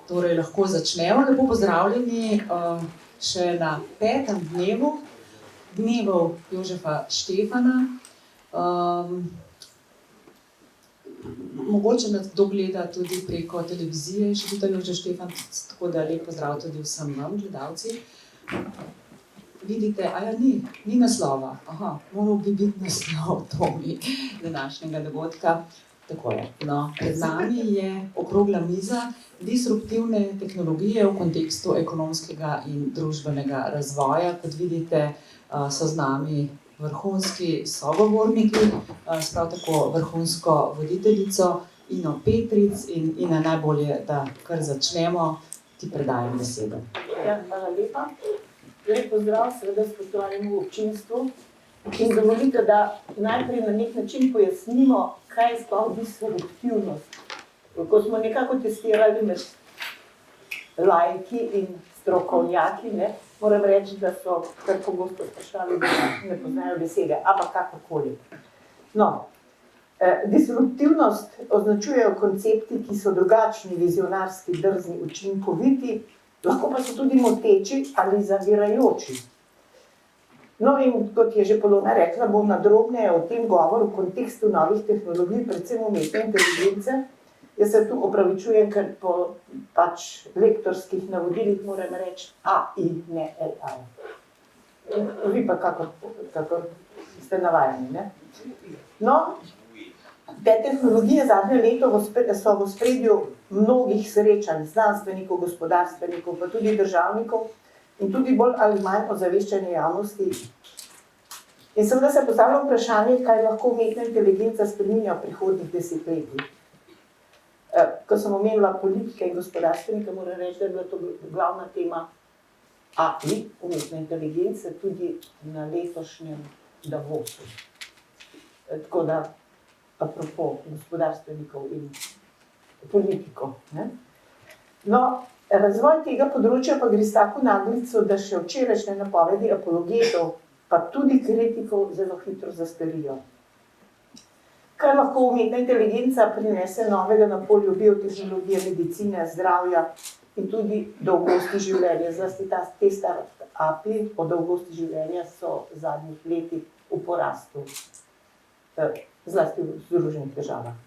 Torej, lahko začnemo. Lepo pozdravljeni še na 5. dnevu Dnevov Jožefa Štefana. Mogoče nas kdo gleda tudi preko televizije Inštituta Jožef Štefan, tako da lep pozdrav tudi vsem vam, gledalci. Vidite, ni naslova. Moral bi biti naslov današnjega dogodka. Takole. No, pred nami je okrogla miza disruptivne tehnologije v kontekstu ekonomskega in družbenega razvoja. Kot vidite, so z nami vrhunski sogovorniki, prav tako vrhunsko voditeljico Ino Petric in Ina, najbolje, da kar začnemo, ti predajam besedo. Ja, hvala lepa. Lep pozdrav seveda spoštovanemu občinstvu. In dovolite, da najprej na nek način pojasnimo, kaj je sploh disruptivnost. Ko smo nekako testirali med laiki in strokovnjaki, moram reči, da so kar pogosto sprašali, da ne poznajo besede, ampak kakorkoli. No, disruptivnost označujejo koncepti, ki so drugačni, vizionarski, drzni, učinkoviti, lahko pa so tudi moteči ali zavirajoči. No, in kot je že Polona rekla, bom nadrobneje o tem govoril v kontekstu novih tehnologij, predvsem umetne inteligence. Jaz se tu opravičujem, ker po lektorskih navodilih moram reči AI, ne AI. Vi pa kakor ste navajeni, ne? No, te tehnologije zadnje leto so v ospredju mnogih srečanj znanstvenikov, gospodarstvenikov, pa tudi državnikov, in tudi bolj ali manj ozaveščanje javnosti. In seveda se postavlja vprašanje, kaj lahko umetna inteligenca spreminja v prihodnjih desetletjih. Ko sem omenila politike in gospodarstvenike, moram reči, da je bila to glavna tema AI, umetne inteligence, tudi na letošnjem Davosu. Tako da, apropo gospodarstvenikov in politikov. No, razvoj tega področja pa gre s tako naglico, da še včerajšnje napovedi apologetov, pa tudi kritikov zelo hitro zastarijo. Kaj lahko umetna inteligenca prinese novega na polju biotehnologije, medicine, zdravja in tudi dolgosti življenja? Zlasti te start-upi o dolgosti življenja so v zadnjih letih v porastu, zlasti v Združenih državah.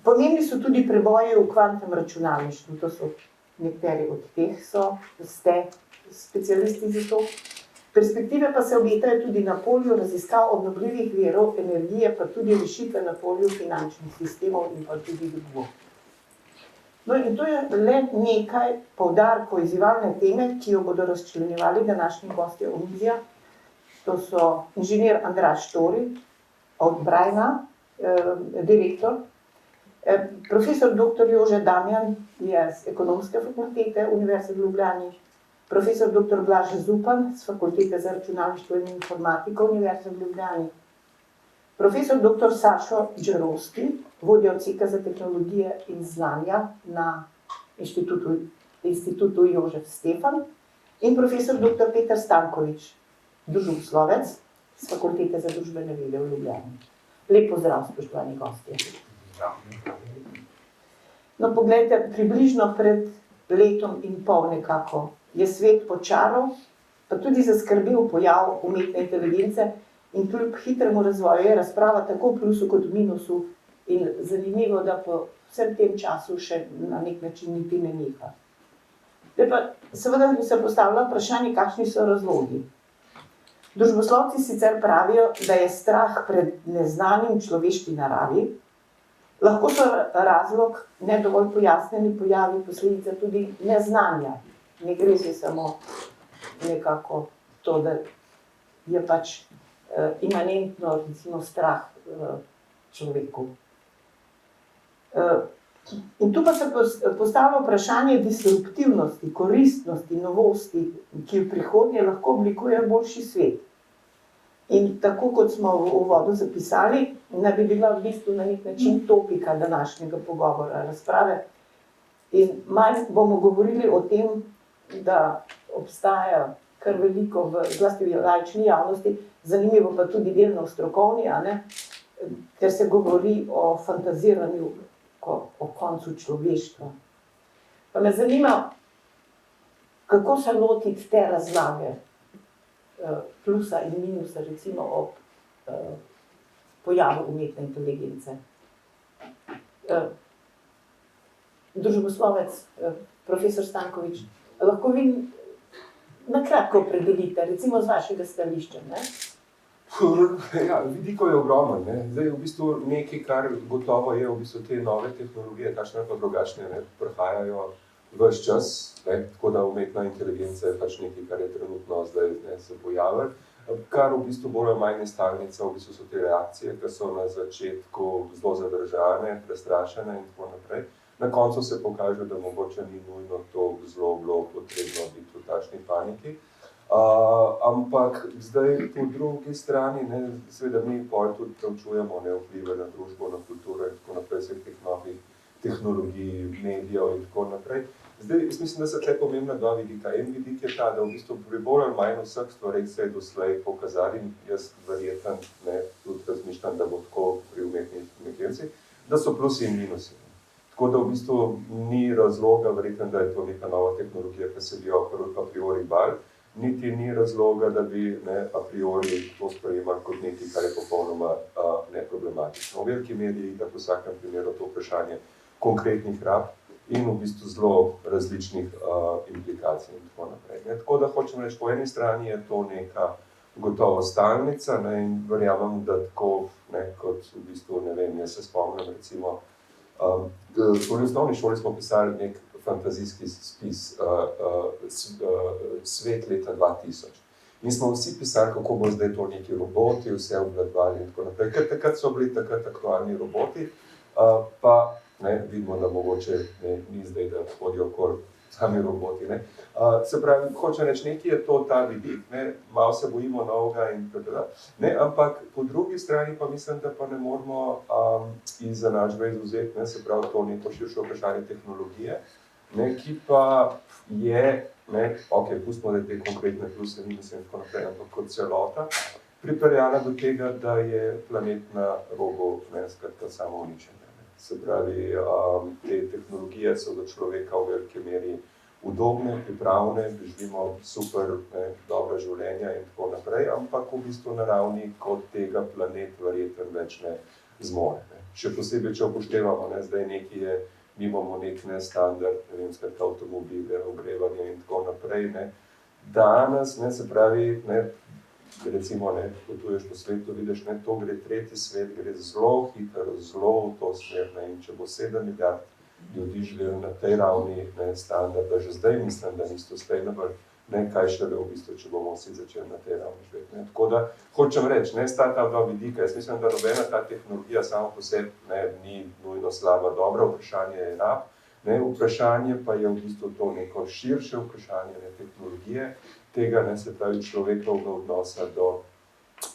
Pomembni so tudi preboji v kvantnem računalništvu, to so nekateri od teh ste specialisti za to. Perspektive pa se obetajo tudi na polju raziskav obnovljivih virov energije, pa tudi rešitve na polju finančnih sistemov in pa tudi drugo. No, in to je le nekaj poudarkov izzivalne teme, ki jo bodo razčlenjevali današnji gostje omizja. To so inženir Andraž Tori od Brajna, direktor, profesor dr. Jože Damjan je z Ekonomske fakultete Univerze v Ljubljani, profesor dr. Blaž Zupan z Fakultete za računalništvo in informatiko Univerze v Ljubljani, profesor dr. Sašo Džerovski, vodja odseka za tehnologije in znanja na Inštitutu Jožef Štefan in profesor dr. Peter Stankovič, družboslovec z Fakultete za družbene vede v Ljubljani. Lep pozdrav, spoštovani gostje. No, poglejte, približno pred letom in pol nekako je svet počaral, pa tudi zaskrbil pojav umetne inteligence in kljub hitremu razvoju je razprava tako v plusu kot v minusu in zanimivo, da po vsem tem času še na nek način niti ne neha. Seveda se postavlja vprašanje, kakšni so razlogi. Družboslovci sicer pravijo, da je strah pred neznanim človeški naravi, lahko so razlog ne dovolj pojasnjeni pojavi, posledica tudi neznanja. Ne gre se samo nekako to, da je imanentno recimo strah človeku. In tu pa se postavlja vprašanje disruptivnosti, koristnosti, novosti, ki v prihodnje lahko oblikujejo boljši svet. In tako kot smo v uvodu zapisali, naj bi bila v bistvu na nek način topika današnjega pogovora, razprave. In manj bomo govorili o tem, da obstaja kar veliko, zlasti v laični javnosti, zanimivo pa tudi delno v strokovni, ker se govori o fantaziranju nekako o koncu človeštva. Pa me zanima, kako se lotiti te razlage, plusa in minusa, recimo ob pojavu umetne inteligence. Družboslovec, profesor Stankovič, lahko vi na kratko opredelite, recimo z vašega stališča, ne? Ja, vidikov je ogromno, ne. Zdaj v bistvu nekaj, kar gotovo je v bistvu te nove tehnologije, takšne pa drugačne, ne, prihajajo ves čas, ne, tako da umetna inteligenca je pač nekaj, kar je trenutno zdaj, ne, se pojavilo. Kar v bistvu bolj ali manj je stalnica, v bistvu so te reakcije, ki so na začetku zelo zadržane, prestrašene in tako naprej. Na koncu se pokaže, da mogoče ni nujno to zelo bilo potrebno biti v takšni paniki. Ampak zdaj po drugi strani, ne, seveda mi pol tudi preučujemo, ne, vplive na družbo, na kulturo in tako naprej, vseh teh novih tehnologij, medijev in tako naprej. Zdaj, jaz mislim, da so tukaj pomembna dva vidika. En vidik je ta, da v bistvu pri bolj ali manj vseh stvareh se je doslej pokazali, jaz verjetno, ne, tudi razmišljam, da bo tako pri umetni inteligenci, da so plusi in minusi. Tako da v bistvu ni razloga, verjetno, da je to neka nova tehnologija, ki se bi jo a priori bali, niti ni razloga, da bi, ne, a priori to sprejemali kot nekaj, kar je popolnoma neproblematično. V veliki meri je itak v vsakem primeru to vprašanje konkretnih rab in v bistvu zelo različnih implikacij in tako naprej. Ne. Tako da hočem reči, po eni strani je to neka gotovo stalnica, ne, in verjamem, da tako, ne, kot v bistvu, ne vem, jaz se spomnim recimo, v osnovni šoli smo pisali nek fantazijski spis, Svet leta 2000. In smo vsi pisali, kako bo zdaj to neki roboti, vse obvladovali in tako naprej. Ker takrat so bili takrat aktualni roboti, pa ne, vidimo, da mogoče ne, ni zdaj, da hodijo okoli sami roboti. Ne. Se pravi, hočem reči, nekaj je to ta vidik, ne, malo se bojimo novega in tako, ne, ampak po drugi strani pa mislim, da pa ne moramo iz enačbe izvzeti, ne, se pravi, to neko širše vprašanje tehnologije, ne, ki pa je, ne, ok, pustimo, da je te konkretne pluse, minuse in tako naprej, ampak kot celota, pripeljala do tega, da je planet na robu, ne, skratka, samouničenja. Se pravi, te tehnologije so do človeka v veliki meri udobne, pripravne, živimo super, ne, dobra življenja in tako naprej, ampak v bistvu na ravni, kot tega planet verjetno več ne zmore. Ne. Še posebej, če upoštevamo, ne, zdaj nekaj je, mi imamo nek standard, ne vem, skratka, avtomobile, ogrevanje in tako naprej, ne. Danes, ne, se pravi, ne, recimo, ne, potuješ po svetu, vidiš, ne, to gre tretji svet, gre zelo hitro, zelo v to smer, ne, in če bo 7 milijard ljudi živeli na tej ravni, ne, standarda, že zdaj mislim, da ni sustainable, ne, kaj šele v bistvu, če bomo vsi začeli na tej ravni živeti, ne. Tako da, hočem reči, ne, sta ta dva vidika, jaz mislim, da nobena ta tehnologija sama po sebi, ne, ni nujno slaba, dobra, vprašanje je rab, ne, vprašanje pa je v bistvu to neko širše vprašanje, ne, tehnologije, tega, ne, se pravi, človekovega odnosa do,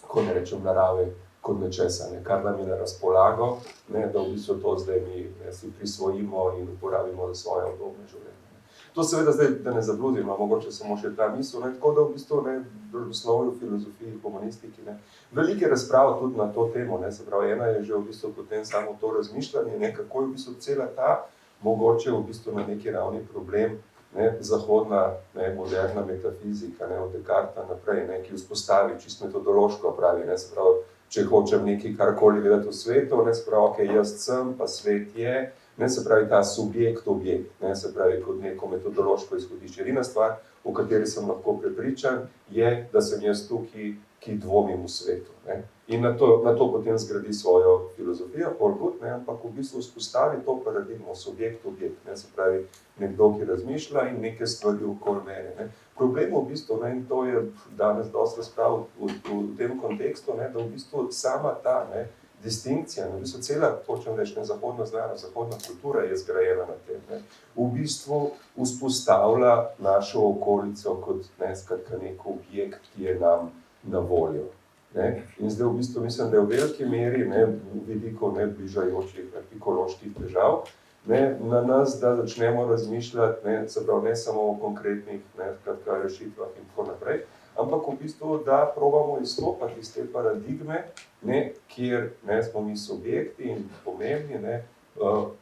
ko ne rečem, narave kot nečesa, ne, kar nam je na razpolago, ne, da v bistvu to zdaj mi, ne, si prisvojimo in uporabimo za svoje udobne življenje. Ne. To seveda zdaj, da ne zabluzim, mogoče samo še ta misel, ne, tako da v bistvu, ne, v družboslovju, filozofiji, humanistiki, ne, velike razprave tudi na to temo, ne, se pravi, ena je že v bistvu potem samo to razmišljanje, ne, kako je v bistvu cela ta, mogoče v bistvu na neki ravni problem, ne, zahodna, ne, moderna metafizika, ne, od Descartesa naprej, ne, ki vzpostavi čisto metodološko pravi, ne, se pravi, če hočem nekaj karkoli vedeti v svetu, ne, se pravi, ok, jaz sem, pa svet je, ne, se pravi, ta subjekt-objekt, ne, se pravi, kot neko metodološko izhodišče. Edina stvar, v kateri sem lahko prepričan, je, da sem jaz tukaj, ki dvomim v svetu, ne. In na to potem zgradi svojo filozofijo, all good, ne, ampak v bistvu vzpostavi to paradigmo subjekt-objekt, ne, se pravi, nekdo, ki razmišlja in neke stvari okoli mene, ne. Problem v bistvu, ne, in to je danes dosti razprav v tem kontekstu, ne, da v bistvu sama ta, ne, distinkcija, v bistvu cela, hočem reči, ne, zahodna znanost, zahodna kultura je zgrajena na tem, ne, v bistvu vzpostavlja našo okolico kot, ne, skratka, nek objekt, ki je nam na voljo. Ne. In zdaj v bistvu mislim, da je v veliki meri, ne, vidikov ne bližajočih ekoloških težav, ne, na nas, da začnemo razmišljati, ne, se pravi, ne samo o konkretnih, ne, skratka, rešitvah in tako naprej, ampak v bistvu, da probamo izstopati iz te paradigme, ne, kjer, ne, smo mi subjekti in pomembni, ne,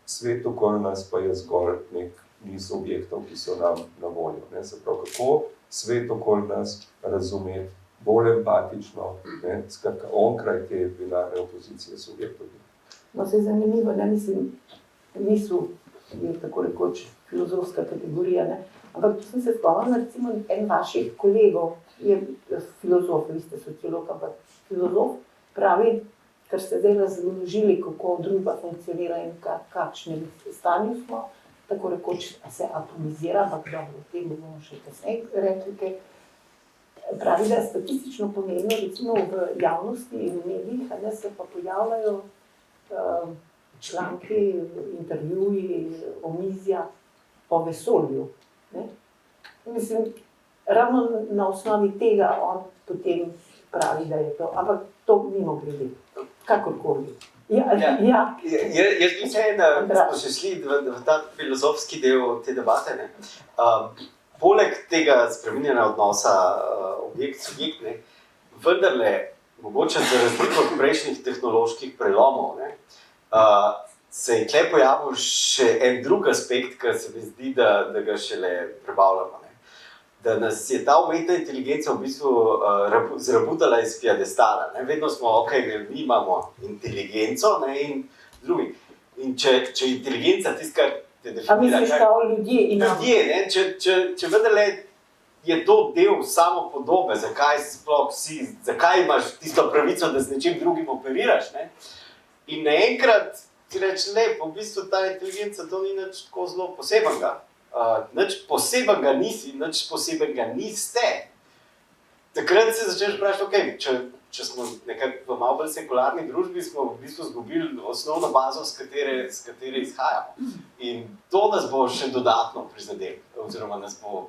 svet okoli nas pa je zgolj nek niz objektov, ki so nam na voljo. Ne? Se pravi, kako svet okoli nas razumeti bolj empatično, ne? Skratka, onkraj te binarne opozicije subjektov. No, se je zanimivo, ne mislim, misel je tako rekoč filozofska kategorija, ne? Ampak sem se spomnila, recimo en vaših kolegov je filozof, vi ste sociolog, ampak filozof pravi, kar ste zdaj razložili, kako družba funkcionira in kakšnem stanju smo, tako rekoč se atomizira, ampak dobro, o tem bomo še kasneje rekli kaj. Pravi, da je statistično pomembno, recimo v javnosti in v medijih, da se pa pojavljajo članki, intervjuji, omizja o vesolju. Ne? Mislim, ravno na osnovi tega on potem pravi, da je to, ampak to mimo glede, kakorkoli. Ja. Jaz mislim, da smo še šli v ta filozofski del te debate. Ne? Poleg tega spreminjanja odnosa objekt-subjekt, vendarle, mogoče za razliko od prejšnjih tehnoloških prelomov, ne, se je tukaj pojavil še en drug aspekt, ki se mi zdi, da ga šele prebavljamo. Ne. Da nas je ta umetna inteligenca v bistvu zrabutala iz piedestala. Ne. Vedno smo, mi imamo inteligenco, ne, in drugi. In če inteligenca tisto, kar te definira... A misliš, kao ljudje imamo? Ljudje, ne, če vendarle je to del samopodobe, zakaj imaš tisto pravico, da z nečim drugim operiraš, ne? In naenkrat ti reči, v bistvu ta inteligenca to ni nič tako zelo posebenega. Nič posebenega nisi, nič posebenega niste. Takrat se začneš vprašati, če smo nekako v malo bolj sekularni družbi, smo v bistvu izgubili osnovno bazo, s katere izhajamo. In to nas bo še dodatno prizadelo, oziroma nas bo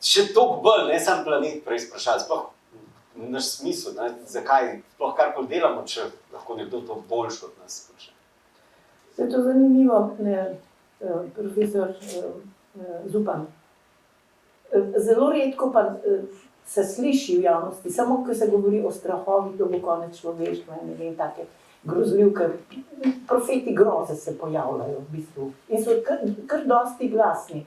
še toliko bolj, ne sam planet prej sprašali, sploh naš smisel, ne, zakaj sploh karkoli delamo, če lahko nekdo to boljše od nas počne. Se je to zanimivo, profesor Zupan. Zelo redko pa se sliši v javnosti, samo ko se govori o strahovih, da bo konec človeštva in ne vem, take grozljivke, profeti groze se pojavljajo v bistvu in so kar dosti glasni.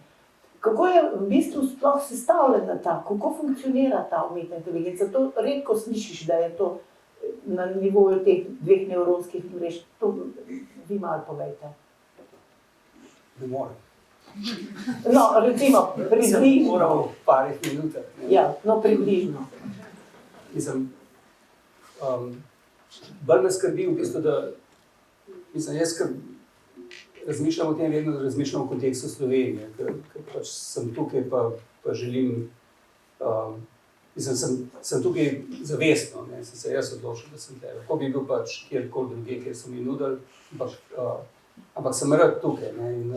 Kako je v bistvu sploh sestavljena ta, kako funkcionira ta umetna inteligenca? To redko slišiš, da je to na nivoju teh dveh nevronskih mrež. To vi malo povejte. Ne morem. No, recimo, približno. Moram v parih minutah. Ja, no, približno. Mislim, bolj me skrbi v bistvu, da jaz razmišljam o tem, vedno razmišljam v kontekstu Slovenije, ker pač sem tukaj, pa želim, sem tukaj zavestno, ne, sem se jaz odločil, da sem tukaj. Lahko bi bil pač kjerkoli druge, kjer so mi nudili, ampak sem rad tukaj, ne, in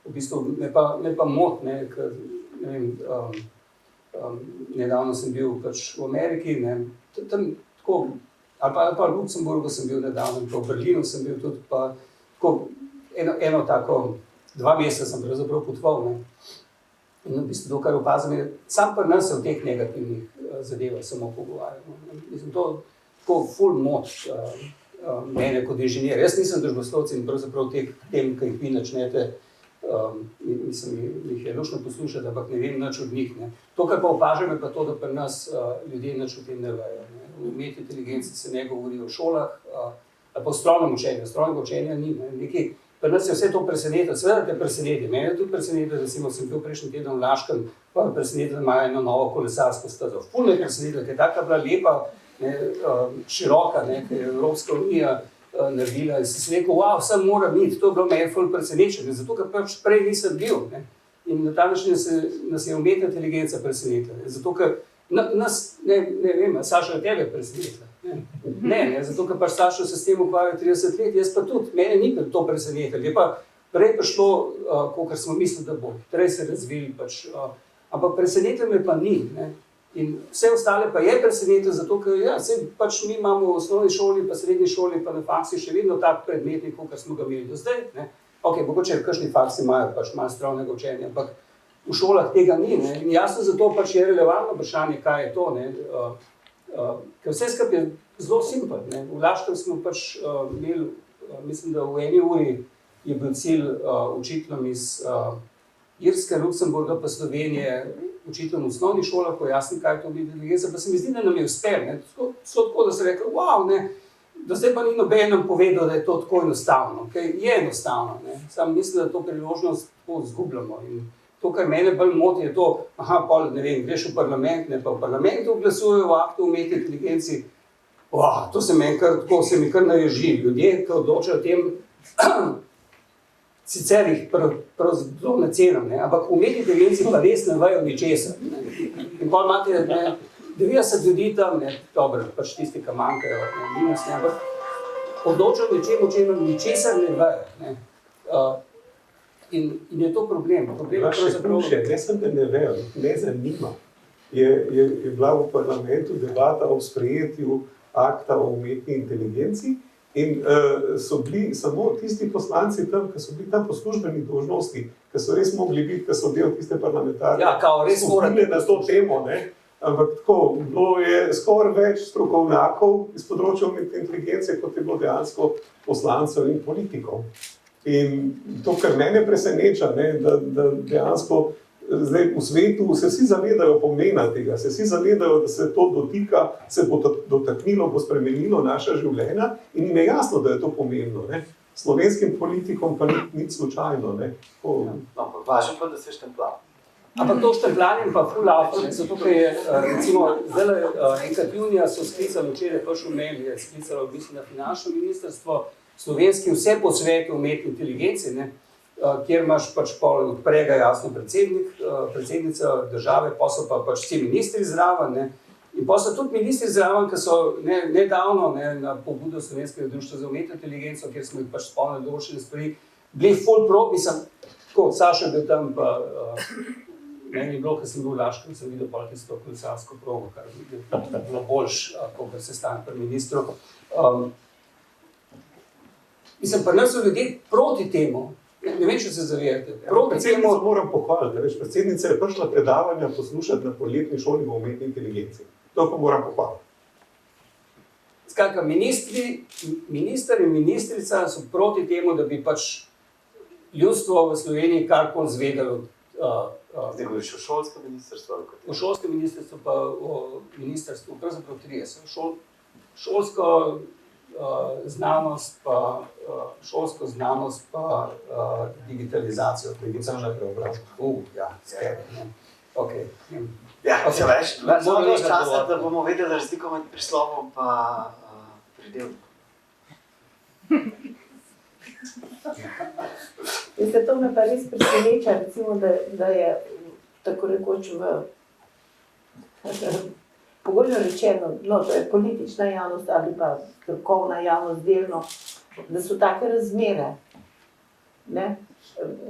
v bistvu me pa mot, ne, ker, ne vem, nedavno sem bil pač v Ameriki, ne, tam tako, ali pa v Luksemburgu sem bil nedavno, pa v Berlinu sem bil tudi, pa tako, eno tako, 2 meseca sem pravzaprav potoval, ne. In v bistvu to, kar opazim, je, sam pri nas se v teh negativnih zadevah samo pogovarjamo. Mislim, to tako ful moč mene kot inženir. Jaz nisem družboslovec in pravzaprav teh tem, ki jih vi načnete, mislim, jih je luštno poslušati, ampak ne vem nič od njih, ne. To, kar pa opažam, je pa to, da pri nas ljudje nič o tem ne vejo, ne. V umetni inteligenci se ne govori o šolah, ali pa o strojnem učenju. Strojnega učenja ni, ne. Nekaj, pri nas je vse to presenetilo, seveda te preseneti. Mene je tudi presenetilo, recimo sem bil prejšnji teden v Laškem, pa me presenetilo, da imajo eno novo kolesarsko stezo. Ful me je presenetilo, ker je taka bila lepa, ne, široka, ne, ki je Evropska unija naredila in sem si rekel, wow, sem moram iti, to je bilo meni ful presenečenje, zato ker pač prej nisem bil, ne. In na ta način nas je umetna inteligenca presenetila, ne. Zato ker nas, ne vem, Saša je tebe presenetila. Ne, zato ker pač Saša se s tem ukvarja 30 let, jaz pa tudi, mene ni to presenetilo, je pa prej prišlo, kakor smo mislili, da bo, prej se razvili pač, ampak presenetilo me pa ni, ne. In vse ostale pa je presenetilo, zato ker ja, pač mi imamo v osnovni šoli, pa srednji šoli, pa na faksi še vedno tak predmetnik, kakor smo ga imeli do zdaj, ne. Ok, mogoče kakšni faksi imajo pač malo strojnega učenja, ampak v šolah tega ni, ne. In jasno zato pač je relevantno vprašanje, kaj je to, ne. Ker vse skupaj je zelo simpel, ne. V Laškem smo pač imeli, mislim, da v 1 uri je bil cilj učiteljem iz Irske, Luksemburga pa Slovenije, učiteljem v osnovnih šolah pojasniti, kaj to bi inteligenca, pa se mi zdi, da nam je uspel. Tako, da se rekel, wow, ne, do zdaj pa ni noben nam povedal, da je to tako enostavno. Okay? Je enostavno, ne. Sam mislim, da to priložnost tako zgubljamo. In to, kar mene bolj moti, je to, pol, ne vem, greš v parlament, ne, pa v parlamentu glasujejo v aktu o umetni inteligenci. To se mi kar naježi. Ljudje, ki odločajo o tem, sicer jih zelo nacenam, ampak v umetni inteligenci pa res ne vejo ničesar. In pol imate 90 ljudi tam, dobro, pač tisti, ki manjkajo, minus, ampak odločajo o čem ničesar ne vejo. In je to problem. Ne sem, da ne vejo, ne zanima. Je bila v parlamentu debata o sprejetju akta o umetni inteligenci in so bili samo tisti poslanci tam, ki so bili tam po službeni dolžnosti, ki so res mogli biti, ki so del tiste parlamentarne skupine na to temo. Ampak tako, bilo je skoraj več strokovnjakov iz področja umetne inteligence, kot je bilo dejansko poslancev in politikov. In to, kar mene preseneča, da dejansko zdaj v svetu se vsi zavedajo pomena tega, se vsi zavedajo, da se to dotika, se bo dotaknilo, bo spremenilo naša življenja in jim je jasno, da je to pomembno. Slovenskim politikom pa ni slučajno. Važno pa, da se štempla. Ampak to štempljanje pa ful avtor, zato ker je, recimo, zdaj enkrat junija so sklicali, včeraj prišel mail, je sklicalo v bistvu na finančno ministrstvo, slovenski vse po svetu umetni inteligenci, kjer imaš pač odprega jasno predsednica države, pa so pa pač vsi ministri zraven, in pa so tudi ministri zraven, ki so nedavno na pobudo Slovenskega društva za umetno inteligenco, kjer smo jih pač spomnili določene stvari, bili full pro, mislim, tako, Saša je bil tam, pa meni je bilo, ker sem bil v Laškem, sem videl pa tisto kolesarsko progo, kar je bilo boljš, kot se stane pri ministru. Mislim, pa nas so ljudje proti temu, ne vem, če se zavedate. Predsednico moram pohvaliti, predsednica je prišla predavanja poslušati na poletni šoli v umetni inteligenci. To pa moram pohvaliti. Skratka, minister in ministrica so proti temu, da bi pač ljudstvo v Sloveniji karkoli zvedelo. Zdaj govoriš o šolskem ministrstvu? O šolskem ministrstvu pa o ministrstvu, pravzaprav 30. Šolsko znanost pa digitalizacijo. Digitalna preobrazba. Ja, skrbno. Okay. Ja, se veš, zelo dosti časa, da bomo vedeli razliko med prislovom pa pridelkom. Veste, to me pa res preseneča, recimo, da je tako rekoč pogojno rečeno, to je politična javnost ali pa strokovna javnost delno, da so take razmere.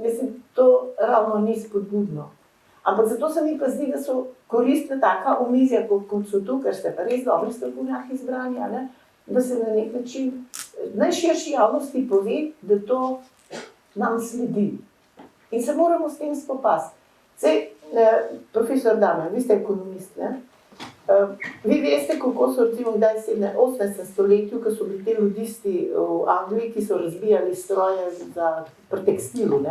Mislim, to ravno ni spodbudno. Ampak zato se mi pa zdi, da so koristna taka omizja, kot so tu, ker ste pa res dobri strokovnjaki izbrani, da se na nek način najširši javnosti pove, da to nam sledi. In se moramo s tem spopasti. Sej, profesor Damjan, vi ste ekonomist, vi veste, kako so recimo kdaj v 18. stoletju, ko so bili ti ludisti v Angliji, ki so razbijali stroje pri tekstilu,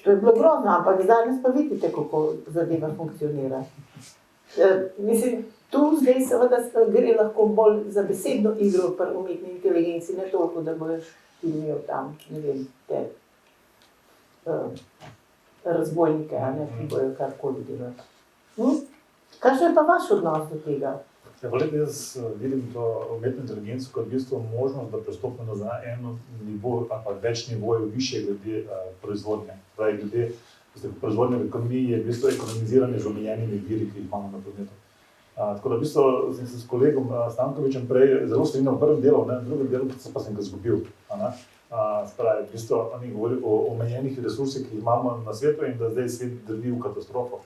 To je bilo grozno, ampak danes pa vidite, kako zadeva funkcionira. Mislim, tu zdaj seveda gre lahko bolj za besedno igro pri umetni inteligenci, ne toliko, da boš ti imel tam, ne vem, te razbojnike, ki bojo karkoli delati. Kakšen je pa vaš odnos do tega? Jaz vidim to umetno inteligenco kot v bistvu možnost, da prestopimo na eno nivo ali pa več nivojev više glede proizvodnje. Pravi, glede proizvodnje v ekonomiji je v bistvu ekonomiziranje z omejenimi viri, ki jih imamo na planetu. Tako da v bistvu sem se s kolegom Stankovičem prej zelo strinjal v prvem delu, v drugem delu pa sem ga izgubil. Spravi, v bistvu oni govori o omejenih resursih, ki jih imamo na svetu in da zdaj svet drvi v katastrofo.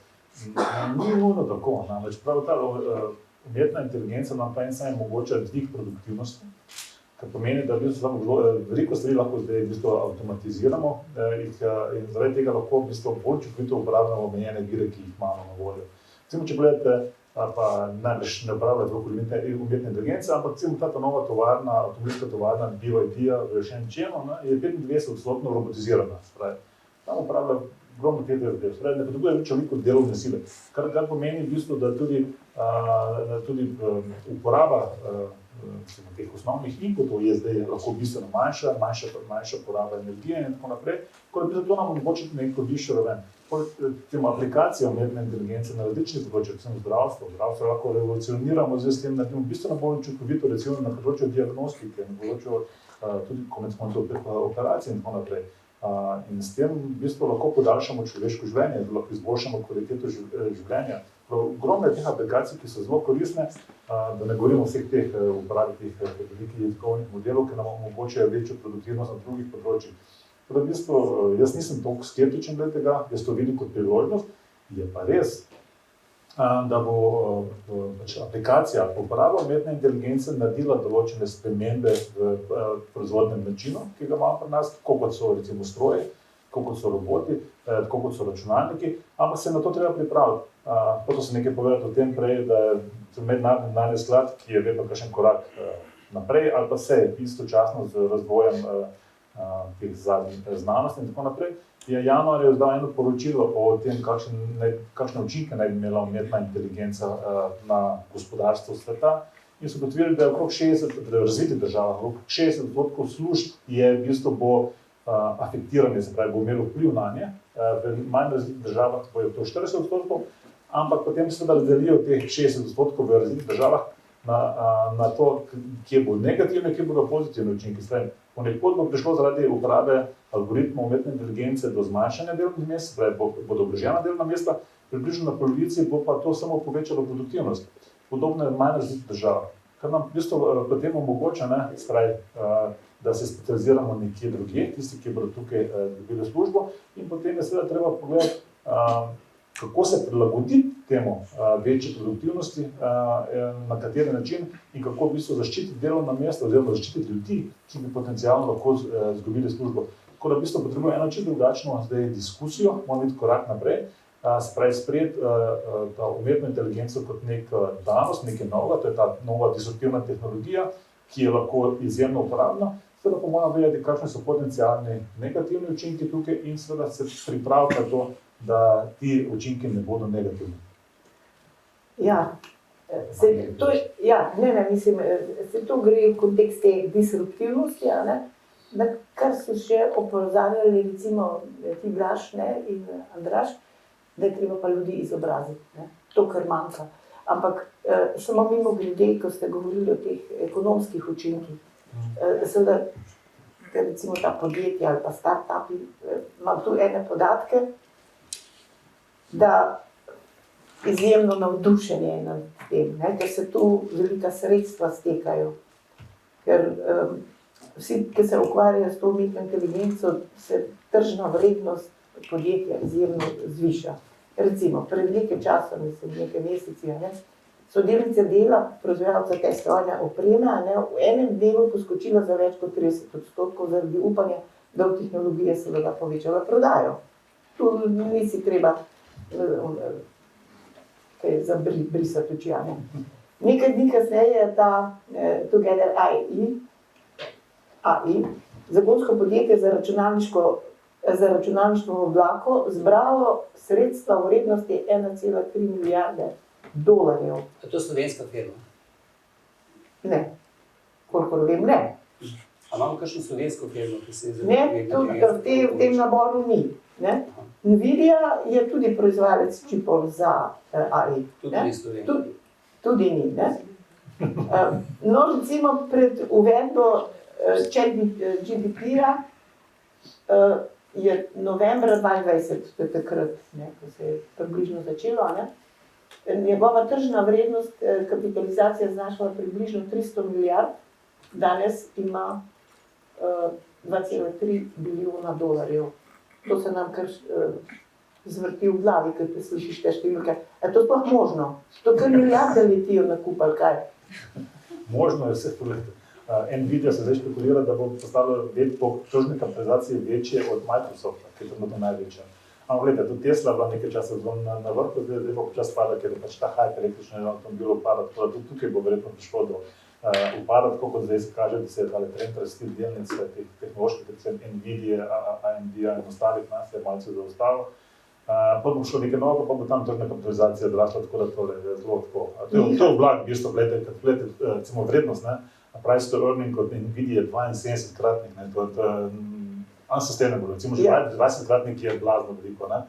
Ni nujno tako, namreč prav ta umetna inteligenca nam pa en sam omogoča dvig produktivnosti, kar pomeni, da veliko stvari lahko zdaj avtomatiziramo in zaradi tega lahko bolj učinkovito uporabljamo omejene vire, ki jih imamo na voljo. Recimo, če gledate pa najbrž ne uporablja toliko umetne inteligence, ampak recimo ta nova tovarna, avtomobilska tovarna BYD-ja v Shenzhenu, je 95% robotizirana. Tam uporablja ogromno teh zadev, ne potrebuje več veliko delovne sile, kar pomeni v bistvu, da tudi uporaba teh osnovnih inputov je zdaj lahko bistveno manjša poraba energije in tako naprej, tako da to nam omogoča neko višjo raven. Aplikacija umetne inteligence na različnih področjih, recimo zdravstvo lahko revolucioniramo zdaj s tem, naredimo bistveno bolj učinkovito, recimo na področju diagnostike, na področju tudi konec koncev operacij in tako naprej. In s tem v bistvu lahko podaljšamo človeško življenje, lahko izboljšamo kvaliteto življenja. Ogromno je teh aplikacij, ki so zelo koristne, da ne govorimo o vseh teh uporabi teh velikih jezikovnih modelov, ki nam omogočajo večjo produktivnost na drugih področjih. V bistvu, jaz nisem toliko skeptičen glede tega, jaz to vidim kot priložnost, je pa res, da bo aplikacija uporaba umetne inteligence naredila določene spremembe v proizvodnem načinu, ki ga imamo pri nas, tako kot so recimo stroji, tako kot so roboti, tako kot so računalniki, ampak se na to treba pripraviti. Hotel sem nekaj povedati o tem prej, da je mednarodni denarni sklad, ki je vedno kakšen korak naprej, ali pa se istočasno z razvojem teh zadnjih znanosti in tako naprej, je januarja izdal eno poročilo o tem, kakšne učinke naj bi imela umetna inteligenca na gospodarstvo sveta. In so ugotovili, da je okrog 60, v razvitih državah, okrog 60% služb je v bistvu bo afektiranje, se pravi, bo imelo vpliv na nje. V manj razvitih državah bo je to 40%, ampak potem se da razdelijo teh 60% v razvitih državah na to, kje bo negativne, kje bodo pozitivne učinki. Ponekod bo prišlo zaradi uporabe algoritmov umetne inteligence do zmanjšanja delovnih mest, se pravi, bodo obložena delovna mesta, približno na polovici bo pa to samo povečalo produktivnost. Podobno je v manj razvitih državah, kar nam v bistvu potem omogoča, da se specializiramo nekje drugje, tisti, ki bodo tukaj dobili službo, in potem je seveda treba pogledati, kako se prilagoditi temu večji produktivnosti, na kateri način in kako v bistvu zaščititi delovna mesta oziroma zaščititi ljudi, ki bi potencialno lahko izgubili službo. Tako da v bistvu potrebujemo eno čisto drugačno zdaj diskusijo, moramo iti korak naprej, se pravi sprejeti ta umetno inteligenco kot nek danost, nekaj novega, to je ta nova disruptivna tehnologija, ki je lahko izjemno uporabna, seveda pa moramo vedeti, kakšni so potencialni negativni učinki tukaj in seveda se pripraviti na to, da ti učinki ne bodo negativni. Mislim, se to gre v kontekst te disruptivnosti, na kar so še opozarjali recimo ti Blaž in Andraž, da je treba pa ljudi izobraziti, to kar manjka. Ampak samo mimogrede, ko ste govorili o teh ekonomskih učinkih, seveda recimo ta podjetja ali pa start-upi, imam tu ene podatke, da izjemno navdušenje nad tem, ker se tu velika sredstva stekajo. Ker vsi, ki se ukvarjajo s to umetno inteligenco, se tržna vrednost podjetja izjemno zviša. Recimo, pred nekaj časa, nekaj meseci, so delnice Dela, proizvajalca te strojne opreme, v enem dnevu poskočila za več kot 30% zaradi upanja, da v tehnologije seveda povečala prodajo. Tu nisi treba kaj zabrisati oči. Nekaj dni kasneje je ta Together AI, zagonsko podjetje za računalništvo v oblaku, zbralo sredstva v vrednosti 1,3 milijarde dolarjev. Je to slovenska firma? Ne, kolikor vem, ne. A imamo kakšno slovensko firmo, ki se je Ne, tudi v tem naboru ni. Nvidia je tudi proizvajalec čipov za AI. Tudi ni Slovenija. Tudi ni. No, recimo pred uvedbo GDP-ja je novembra 2020, to je takrat, ko se je približno začelo, njegova tržna vrednost, kapitalizacija znašala približno 300 milijard, danes ima 2,3 bilijona dolarjev. To se nam kar zvrti v glavi, ker te slišiš te številke. Je to sploh možno? To kar milijarde letijo na kup ali kaj? Možno je vse povedati. Nvidia se zdaj špekulira, da bo postala po tržni kapitalizaciji večje od Microsofta, ki je trenutno največja. Glede, tudi Tesla je bila nekaj časa zelo na vrhu, zdaj pa počasi pada, ker je pač ta hype električnih avtomobilov pada, tako da tudi tukaj bo verjetno prišlo do upada, tako kot zdaj se kaže, da se je trend rasti delnic teh tehnoloških, predvsem Nvidia, AMD-ja in ostalih nas je malce zaustavil. Pa bo šlo nekaj novega, pa bo tam tržna kapitalizacija odrasla, tako da tole je zelo tako. To je oblag, v bistvu, gledajte, recimo vrednost, ne, price to earning od Nvidia je 72-kratnik, ne, to je unsustainable, recimo že 20-kratnik je blazno veliko, ne,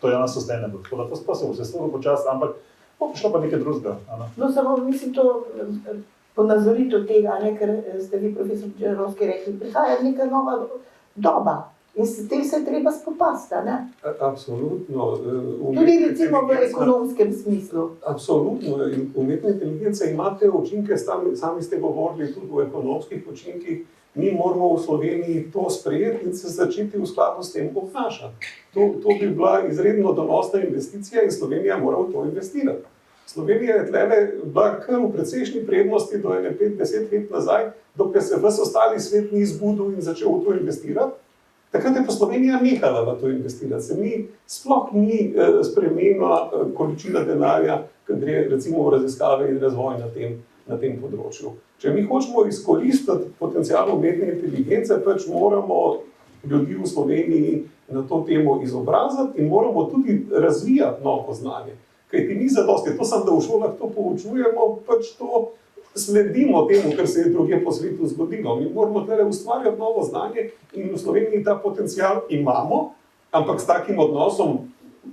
to je unsustainable, tako da to se bo sestavilo počasi, ampak bo prišlo pa nekaj drugega. No, samo mislim to ponazoritev tega, ne, ker ste vi, profesor Đerovski, rekli, prihaja neka nova doba. In s tem se je treba spopasti, ne? Absolutno. Tudi recimo v ekonomskem smislu. Absolutno. Umetna inteligenca ima te učinke, sami ste govorili tudi o ekonomskih učinkih. Mi moramo v Sloveniji to sprejeti in se začeti v skladu s tem obnašati. To bi bila izredno donosna investicija in Slovenija mora v to investirati. Slovenija je tlele bila kar v precejšnji prednosti do 5-10 let nazaj, dokler se ves ostali svet ni zbudil in začel v to investirati. Takrat je pa Slovenija nehala v to investirati. Se mi sploh ni spremenila količina denarja, ki gre recimo v raziskave in razvoj na tem področju. Če mi hočemo izkoristiti potencial umetne inteligence, pač moramo ljudi v Sloveniji na to temo izobraziti in moramo tudi razvijati novo znanje. Kajti ni zadosti, to samo da v šolah to poučujemo, pač to sledimo temu, kar se je drugje po svetu zgodilo. Mi moramo tukaj ustvarjati novo znanje in v Sloveniji ta potencial imamo, ampak s takim odnosom,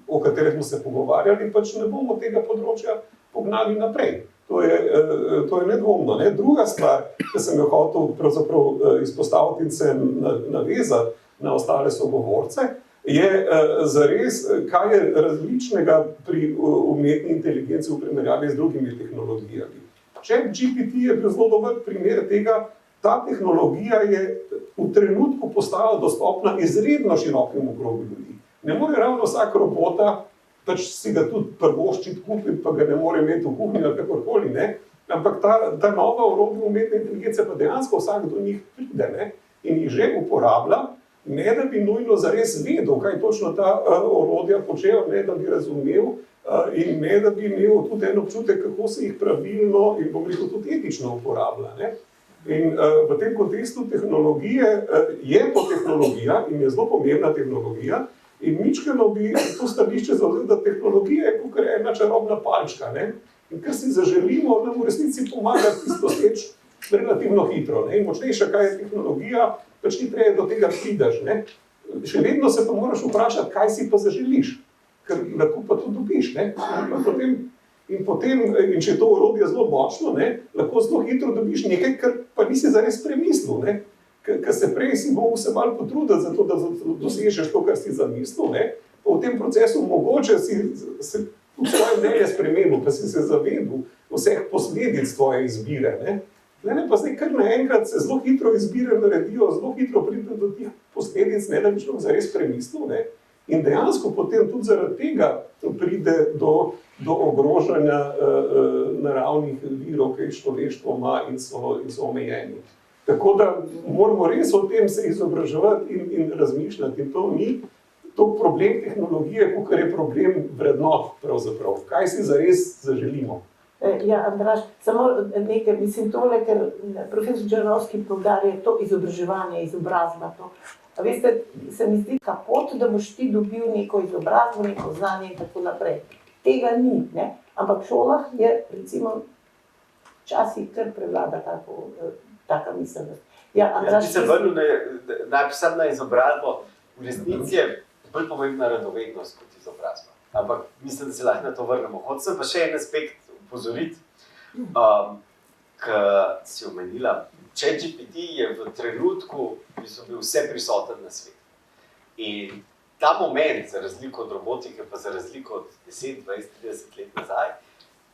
o katerem smo se pogovarjali, pač ne bomo tega področja pognali naprej. To je nedvomno. Ne? Druga stvar, ki sem jo hotel pravzaprav izpostaviti in se navezati na ostale sogovorce, je zares, kaj je različnega pri umetni inteligenci v primerjavi z drugimi tehnologijami. ChatGPT je bil zelo dober primer tega, ta tehnologija je v trenutku postala dostopna izredno širokemu krogu ljudi. Ne more ravno vsak robota, pač si ga tudi prvoščiti kupiti, pa ga ne more imeti v kuhinji ali kakorkoli, ne? Ampak ta nova orodja umetne inteligence pa dejansko vsak do njih pride, ne? In jih že uporablja, ne da bi nujno zares vedel, kaj točno ta orodja počejo, ne da bi razumel, in ne da bi imel tudi en občutek, kako se jih pravilno in bom rekel tudi etično uporablja. Ne? In v tem kontekstu tehnologije je to tehnologija in je zelo pomembna tehnologija in mičkeno bi to stališče zavzel, da tehnologija je kot ena čarobna palčka. Ne? In kar si zaželimo, nam v resnici pomaga tisto steč relativno hitro. Ne? In močnejša, kaj je tehnologija, pač ni treba do tega prideš. Ne? Še vedno se pa moraš vprašati, kaj si pa zaželiš. Ker lahko pa to dobiš, ne? In če je to orodje zelo močno, ne? Lahko zelo hitro dobiš nekaj, kar pa nisi zares premislil, ne? Ker se prej si mogel se malo potruditi za to, da dosežeš to, kar si zamislil, ne? Pa v tem procesu mogoče si se v svoje mnenje spremenil, pa si se zavedel vseh posledic tvoje izbire, ne? Ne, pa zdaj kar naenkrat se zelo hitro izbire naredijo, zelo hitro pride do tih posledic, ne da bi človek zares premislil, ne? In dejansko potem tudi zaradi tega pride do ogrožanja naravnih virov, ki jih človeštvo ima in so omejeni. Tako da moramo res o tem se izobraževati in razmišljati. In to ni to problem tehnologije, kot je problem vrednot pravzaprav. Kaj si zares zaželimo? Ja, Andraž, samo nekaj, mislim tole, ker profesor Đerovski poudarja to izobraževanje, izobrazba. To. A veste, se mi zdi kapot, da boš ti dobil neko izobrazbo, neko znanje in tako naprej. Tega ni, ne? Ampak v šolah je, recimo, včasih kar prevlada taka miselnost. Ja, Andraž, Jaz bi se vrnil najprej na izobrazbo. V resnici je bolj pomembna radovednost kot izobrazba. Ampak mislim, da se lahko na to vrnemo. Hotel sem pa še en aspekt upozoriti, ki si omenila. ChatGPT je v trenutku bil vse prisoten na svet. In ta moment, za razliko od robotike, pa za razliko od 10, 20, 30 let nazaj,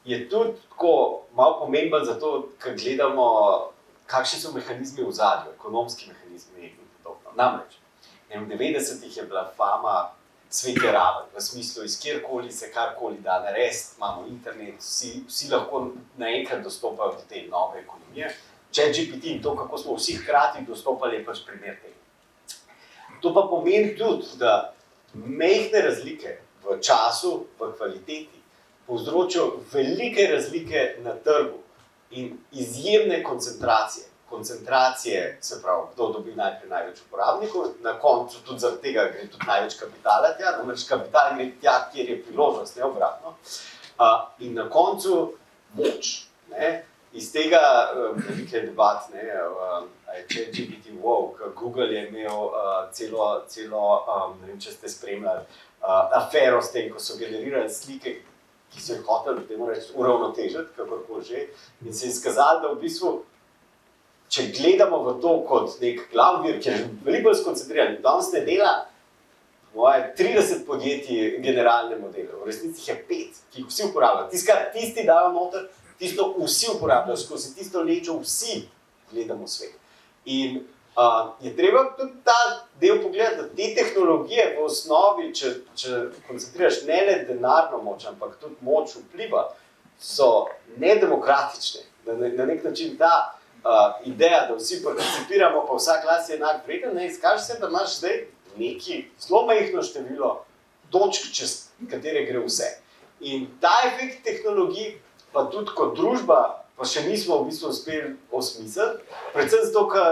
je tudi tako malo pomemben zato, ker gledamo, kakšni so mehanizmi v ozadju, ekonomski mehanizmi in podobno. Namreč, v 90-ih je bila fama svet je raven, v smislu, iz kjerkoli se karkoli da narediti, imamo internet, vsi lahko naenkrat dostopajo do te nove ekonomije. ChatGPT in to, kako smo vsi hkrati dostopali, je pač primer tega. To pa pomeni tudi, da majhne razlike v času, v kvaliteti, povzročijo velike razlike na trgu in izjemne koncentracije. Koncentracije, se pravi, kdo dobi najprej največ uporabnikov, na koncu tudi zaradi tega gre tudi največ kapitala tja, namreč kapital gre tja, kjer je priložnost, ne obratno. In na koncu moč. Ne? Iz tega velike debat, ne je GPT woke, Google je imel celo ne vem, če ste spremljali, afero s tem, ko so generirali slike, ki so jih hoteli, temu reči, uravnotežiti, kakorkoli že, in se je izkazalo, da v bistvu, če gledamo v to kot nek glavni vir, ki je veliko bolj skoncentriran, danes ne dela moje 30 podjetij generalne modele, v resnici je 5, ki jih vsi uporabljajo. Tisti dajo noter, tisto vsi uporabljajo, skozi tisto lečo vsi gledamo svet. In je treba tudi ta del pogledati, da te tehnologije v osnovi, če koncentriraš ne le denarno moč, ampak tudi moč vpliva, so nedemokratične. Na nek način ta ideja, da vsi participiramo, pa vsak glas je enak vreden, ne izkaže se, da imaš zdaj neki zelo majhno število točk, čez katere gre vse. In ta efekt tehnologij, pa tudi kot družba, pa še nismo v bistvu uspeli osmisliti, predvsem zato, ker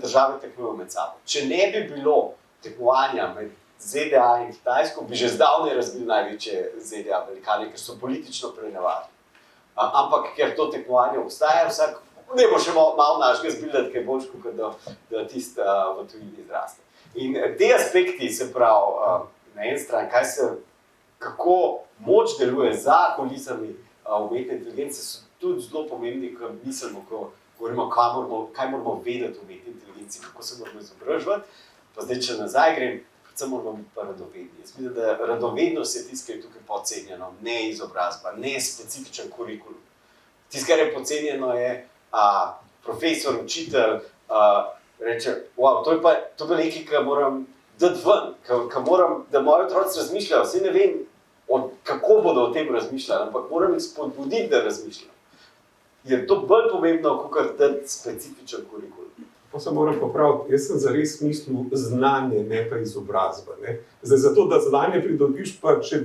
države tekmujejo med sabo. Če ne bi bilo tekmovanja med ZDA in Kitajsko, bi že zdavnaj razbili največje ZDA velikane, ker so politično prenevarni. Ampak ker to tekmovanje obstaja, vsak ne bo še malo našega zbildati, kaj boljš, kot da tisti v tujini izraste. In te aspekti, se pravi, na eni strani, kako moč deluje za kulisami umetne inteligence, so tudi zelo pomembni, ko mislimo, ko govorimo, kaj moramo vedeti o umetni inteligenci, kako se moramo izobraževati. Pa zdaj, če nazaj grem, predvsem moramo biti pa radovedni. Jaz mislim, da radovednost je tisto, ki je tukaj podcenjeno, ne izobrazba, ne specifičen kurikulum. Tisto, kar je podcenjeno, je profesor, učitelj, reče, wow, to je pa nekaj, kar moram dati ven, da moji otroci razmišljajo, vsi ne vem, kako bodo o tem razmišljali, ampak moram jih spodbuditi, da razmišljajo. Je to bolj pomembno, kot dati specifičen kurikulum. Pa se moram popraviti, jaz sem zares mislil znanje, ne pa izobrazba. Ne? Zdaj, zato, da znanje pridobiš, pa če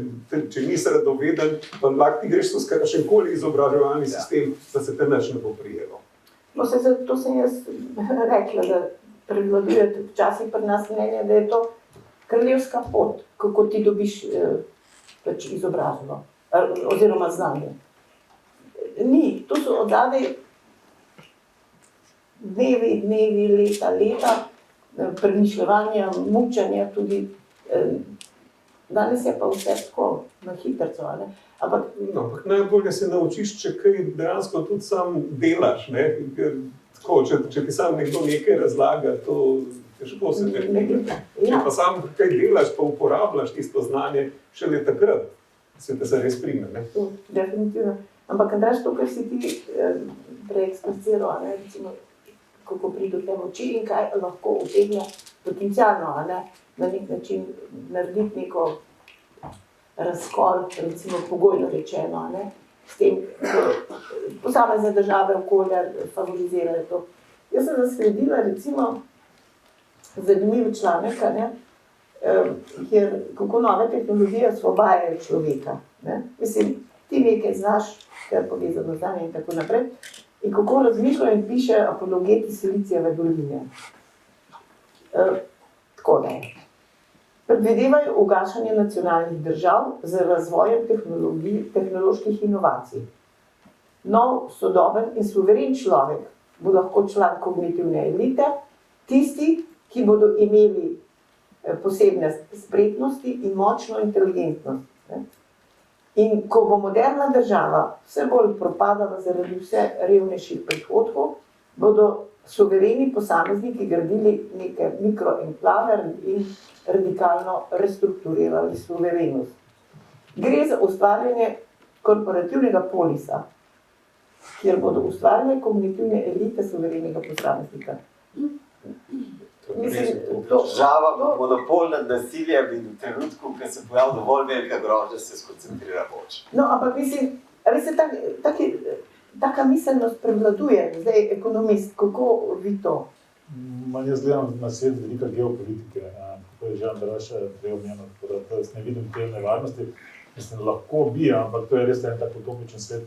nisi radoveden, pa lahko ti greš skozi kakršenkoli izobraževalni sistem, da se te nič ne bo prijelo. No, to sem jaz rekla, da prevladuje včasih pri nas mnenje, da je to kraljevska pot, kako ti dobiš izobrazbo oziroma znanje. Ni, to so odzadaj dnevi, leta, premišljevanja, mučanja tudi. Danes je pa vse tako na hitrco, ne? Ampak najbolje se naučiš, če kaj dejansko tudi sam delaš, ne? Ker, tako, če ti sam nekdo nekaj razlaga, to težko se ne. Če pa sam kaj delaš, pa uporabljaš tisto znanje, šele takrat se te zares prime. Ne? Definitivno. Ampak, Andraž, to, kar si ti preekspliciral, recimo, kako pride v te moči in kaj lahko utegne potencialno, na nek način narediti neko razkol, recimo pogojno rečeno, s tem, ko posamezne države okolja favorizirajo to. Jaz sem zasledila, recimo, zanimiv članek, kjer kako nove tehnologije osvobajajo človeka. Mislim, ti nekaj znaš, kar je povezano z znanjem in tako naprej, in kako razmišljajo in pišejo apologeti Silicijeve doline. Tako da je. Predvidevajo ugašanje nacionalnih držav z razvojem tehnoloških inovacij. Nov, sodoben in suveren človek bo lahko član kognitivne elite, tisti, ki bodo imeli posebne spretnosti in močno inteligentnost. In ko bo moderna država vse bolj propadala zaradi vse revnejših prihodkov, bodo suvereni posamezniki gradili neke mikroenklave in radikalno restrukturirali suverenost. Gre za ustvarjanje korporativnega polisa, kjer bodo ustvarjene kognitivne elite suverenega posameznika. Država monopol nad nasiljem in v trenutku, ko se pojavi dovolj velika grožnja, se skoncentrira moč. No, ampak mislim, taka miselnost prevladuje, zdaj ekonomist, kako vi to? Jaz gledam na svet velika geopolitike. je že Andraž prej omenil, tako da jaz ne vidim te nevarnosti. Mislim, lahko bi, ampak to je res en tak utopičen svet.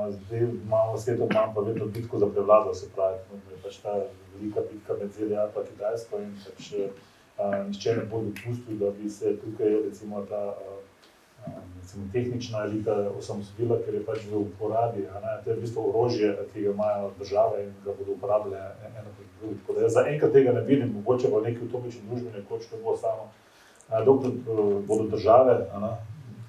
Zdaj imamo svetom, imamo pa vedno bitko za prevlado, se pravi, je pač ta velika bitka med ZDA in Kitajsko in pač nihče ne bo dopustil, da bi se tukaj recimo ta tehnična elita osamosvojila, ker je pač v uporabi. To je v bistvu orožje, ki ga imajo države in ga bodo uporabljali eno proti drugi. Tako da jaz zaenkrat tega ne vidim, mogoče v neki utopični družbi nekoč ne bo samo. Dokler bodo države,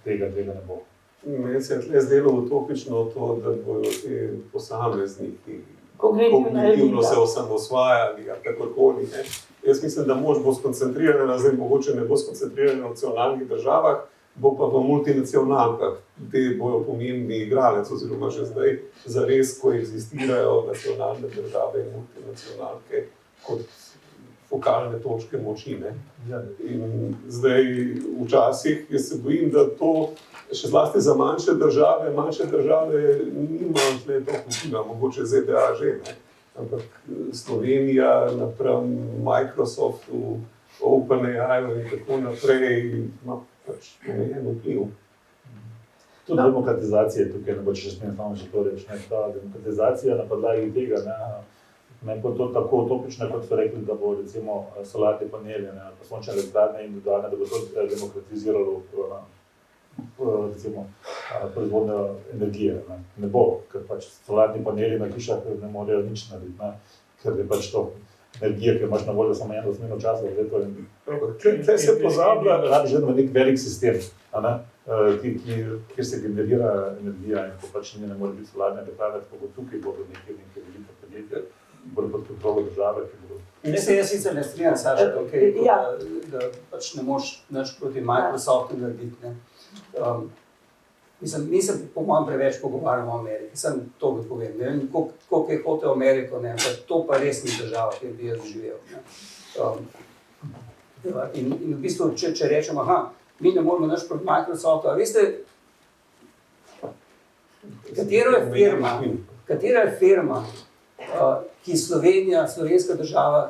tega ne bo. Meni se je tle zdelo utopično to, da bodo ti posamezniki kognitivno se osamosvajali ali kakorkoli. Jaz mislim, da moč bo skoncentrirana, zdaj mogoče ne bo skoncentrirana v nacionalnih državah, bo pa v multinacionalkah, te bojo pomembni igralec, oziroma že zdaj zares koegzistirajo nacionalne države in multinacionalke kot fokalne točke moči. In zdaj včasih jaz se bojim, da to še zlasti za manjše države nimajo tle to vpliva, mogoče ZDA že, ampak Slovenija napram Microsoftu, OpenAI in tako naprej ima pač omejen vpliv. Tudi demokratizacija tukaj, ne bo če smem samo še to reči, ta demokratizacija na podlagi tega, ne bo to tako utopično, kot so rekli, da bo recimo solarni paneli, pa sončne elektrarne individualne, da bo to demokratiziralo recimo proizvodnjo energije. Ne bo, ker pač solarni paneli na hišah ne morejo nič narediti, ker je pač to energija, ki imaš na voljo samo 1/8 časa v letu. Tle se pozablja. Rabi že nek velik sistem, kjer se generira energija in ko pač ne more biti solarne elektrarne, tako bo tukaj bodo neke velike podjetja, bodo pod kontrolo države, ki bodo. Jaz sicer ne strinjam, Saša, da pač ne moreš nič proti Microsoftu narediti. Mi se po mojem preveč pogovarjamo o Ameriki, sem to ga povem. Ne vem, koliko je hotel Ameriko, to pa res ni država, kjer bi jaz živel. In v bistvu, če rečemo, mi ne moramo nič proti Microsoftu, a veste, katera je firma, ki slovenska država,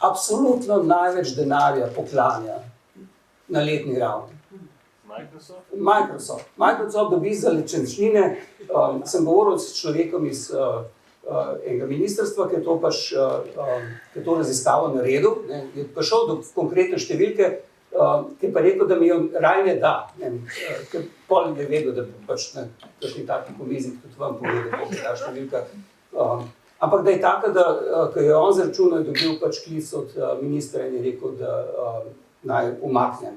absolutno največ denarja poklanja na letni ravni? Microsoft dobi za licenčnine. Sem govoril s človekom iz enega ministrstva, ki je to raziskavo naredil, je prišel do konkretne številke, ki je pa rekel, da mi jo raje ne da. Ker pol je vedel, da pač na kakšni taki komiziji tudi vam povedal, koliko je ta številka. Ampak da je taka, da ko je on zračunal, je dobil pač klic od ministra in je rekel, da naj umaknem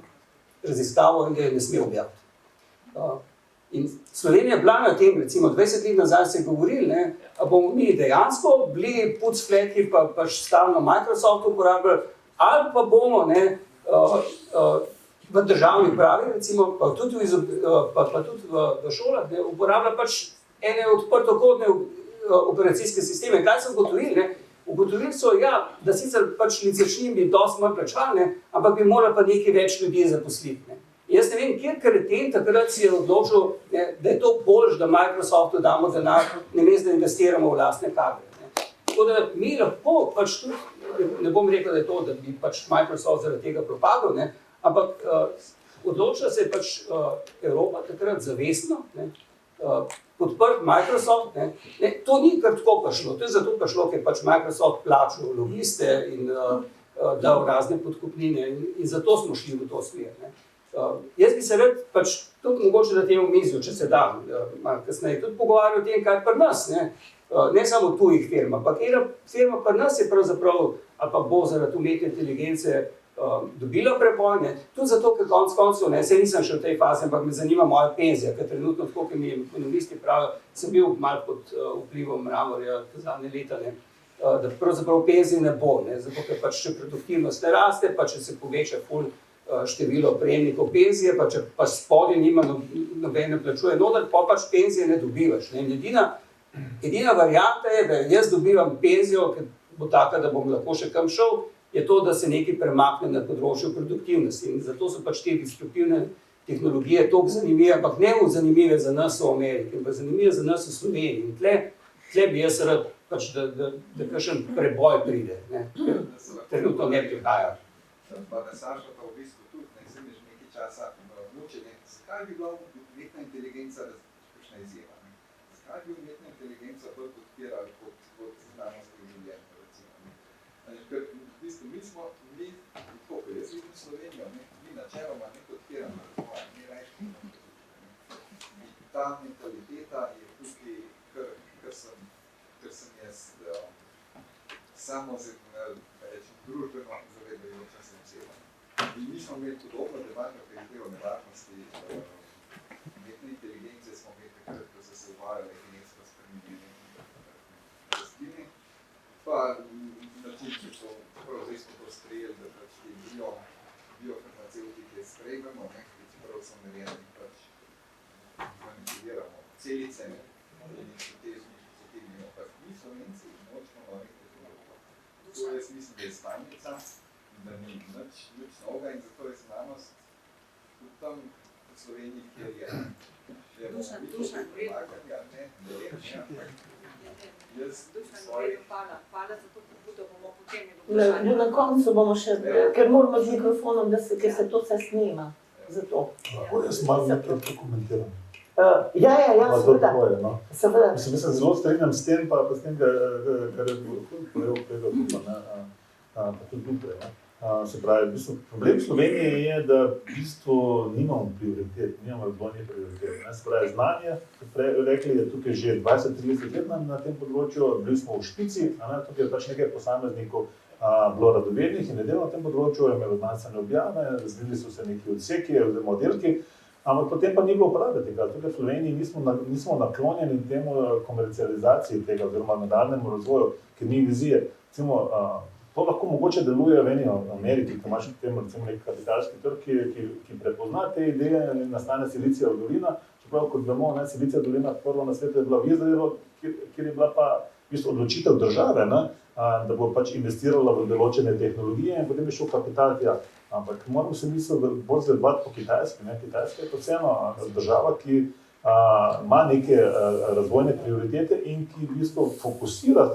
raziskavo in da je ne sme objaviti. In Slovenija je bila na tem, recimo 20 let nazaj se je govorili, a bomo mi dejansko bili pucfleki pa pač stalno Microsoft uporabljali, ali pa bomo v državni upravi, recimo, pa tudi v šolah, uporabljali pač ene odprtokodne operacijske sisteme. Kaj so ugotovili? Ugotovili so, da sicer pač licenčnin bi dosti manj plačali, ampak bi morali pa nekaj več ljudi zaposliti. Jaz ne vem, kjer kreten takrat si je odločil, da je to boljše, da Microsoftu damo denar, namesto da investiramo v lastne kadre. Tako da mi lahko, pač tudi, ne bom rekel, da je to, da bi pač Microsoft zaradi tega propadal, ampak odločila se je pač Evropa takrat zavestno, podprt Microsoft. To ni kar tako prišlo, to je zato prišlo, ker pač Microsoft plačal logiste in dal razne podkupnine in zato smo šli v to smer. Jaz bi se rad pač tudi mogoče na tem omizju, če se da, malo kasneje, tudi pogovarjal o tem, kaj pri nas, ne samo tujih firm, ampak ena firma pri nas je pravzaprav, ali pa bo zaradi umetne inteligence dobila preboj, tudi zato, ker konec koncev, saj nisem še v tej fazi, ampak me zanima moja penzija, ker trenutno, tako kot mi ekonomisti pravijo, sem bil malo pod vplivom Mramorja zadnje leta, da pravzaprav penzije ne bo, zato ker pač če produktivnost ne raste, pa če se poveča ful število prejemnikov penzije, pa če pa spodje nima nobene plačuje, da pa pač penzije ne dobivaš. Edina varianta je, da jaz dobivam penzijo, ker bo taka, da bom lahko še kam šel, je to, da se nekaj premakne na področju produktivnosti. In zato so pač te disruptivne tehnologije toliko zanimive, ampak ne zanimive za nas v Ameriki, ampak zanimive za nas v Sloveniji. In tle bi jaz rad, pač, da kakšen preboj pride. Trenutno ne prihaja. pa Saša pa v bistvu tudi, ne, sem že nekaj časa mučenje, zakaj bi bila umetna inteligenca kakšna izjema, ne? Zakaj bi umetna inteligenca bolj podpirali kot znanost in življenje, recimo, ne? Ker v bistvu tako, ko jaz vidim Slovenijo, ne, mi načeloma ne podpiramo razvoja, mi rečemo, ta mentaliteta je tukaj, kar sem jaz samo družbeno zavedajoča se oseba. In mi smo imeli podobno debato, ki je o nevarnosti umetne inteligence, smo imeli takrat, ko so se uvajale genetsko spremenjene rastline, pa način, ki so zdaj smo to sprejeli, da pač te biofarmaceutike sprejmemo, ki čeprav so narejeni pač manipuliramo celice, in sintetično, pa mi Slovenci močno novih tehnologij. To jaz mislim, da je stalnica, da ni nič novega in zato je znanost tudi tam v Sloveniji, kjer je. Dušan, pomaganja, ne vem, Hvala za to pobudo, bomo potem Na koncu bomo še, ker moramo z mikrofonom, ker se to vse snima. Zato. Jaz malo nekaj komentiram. Ja, seveda. No. Seveda. Mislim, se zelo strinjam s tem, pa s tem, kar je bilo pa tudi tukaj. Se pravi, v bistvu, problem Slovenije je, da v bistvu nimamo prioritet, nimamo razvojnih prioritet. Se pravi, znanje, rekli je tukaj že 20-30 let na tem področju, bili smo v špici, tukaj je pač nekaj posameznikov bilo radovednih in nedelno na tem področju, imeli znanstvene objave, razvili so se neki odseki oziroma oddelki, ampak potem pa ni bilo uporabe tega. Tukaj v Sloveniji nismo naklonjeni temu komercializaciji tega oziroma nadaljnjemu razvoju, ker ni vizije. Recimo, to lahko mogoče deluje v Ameriki, ko imaš recimo nek kapitalski trg, ki prepozna te ideje in nastane Silicijeva dolina. Čeprav, kot vemo, Silicijeva dolina prvo na svetu je bila v Izraelu, kjer je bila pa v bistvu odločitev države, da bo pač investirala v določene tehnologije in potem je šel kapital tja. Ampak moramo se misliti bolj zgledovati po Kitajski. Kitajska je to vseeno država, ki ima neke razvojne prioritete in ki v bistvu fokusira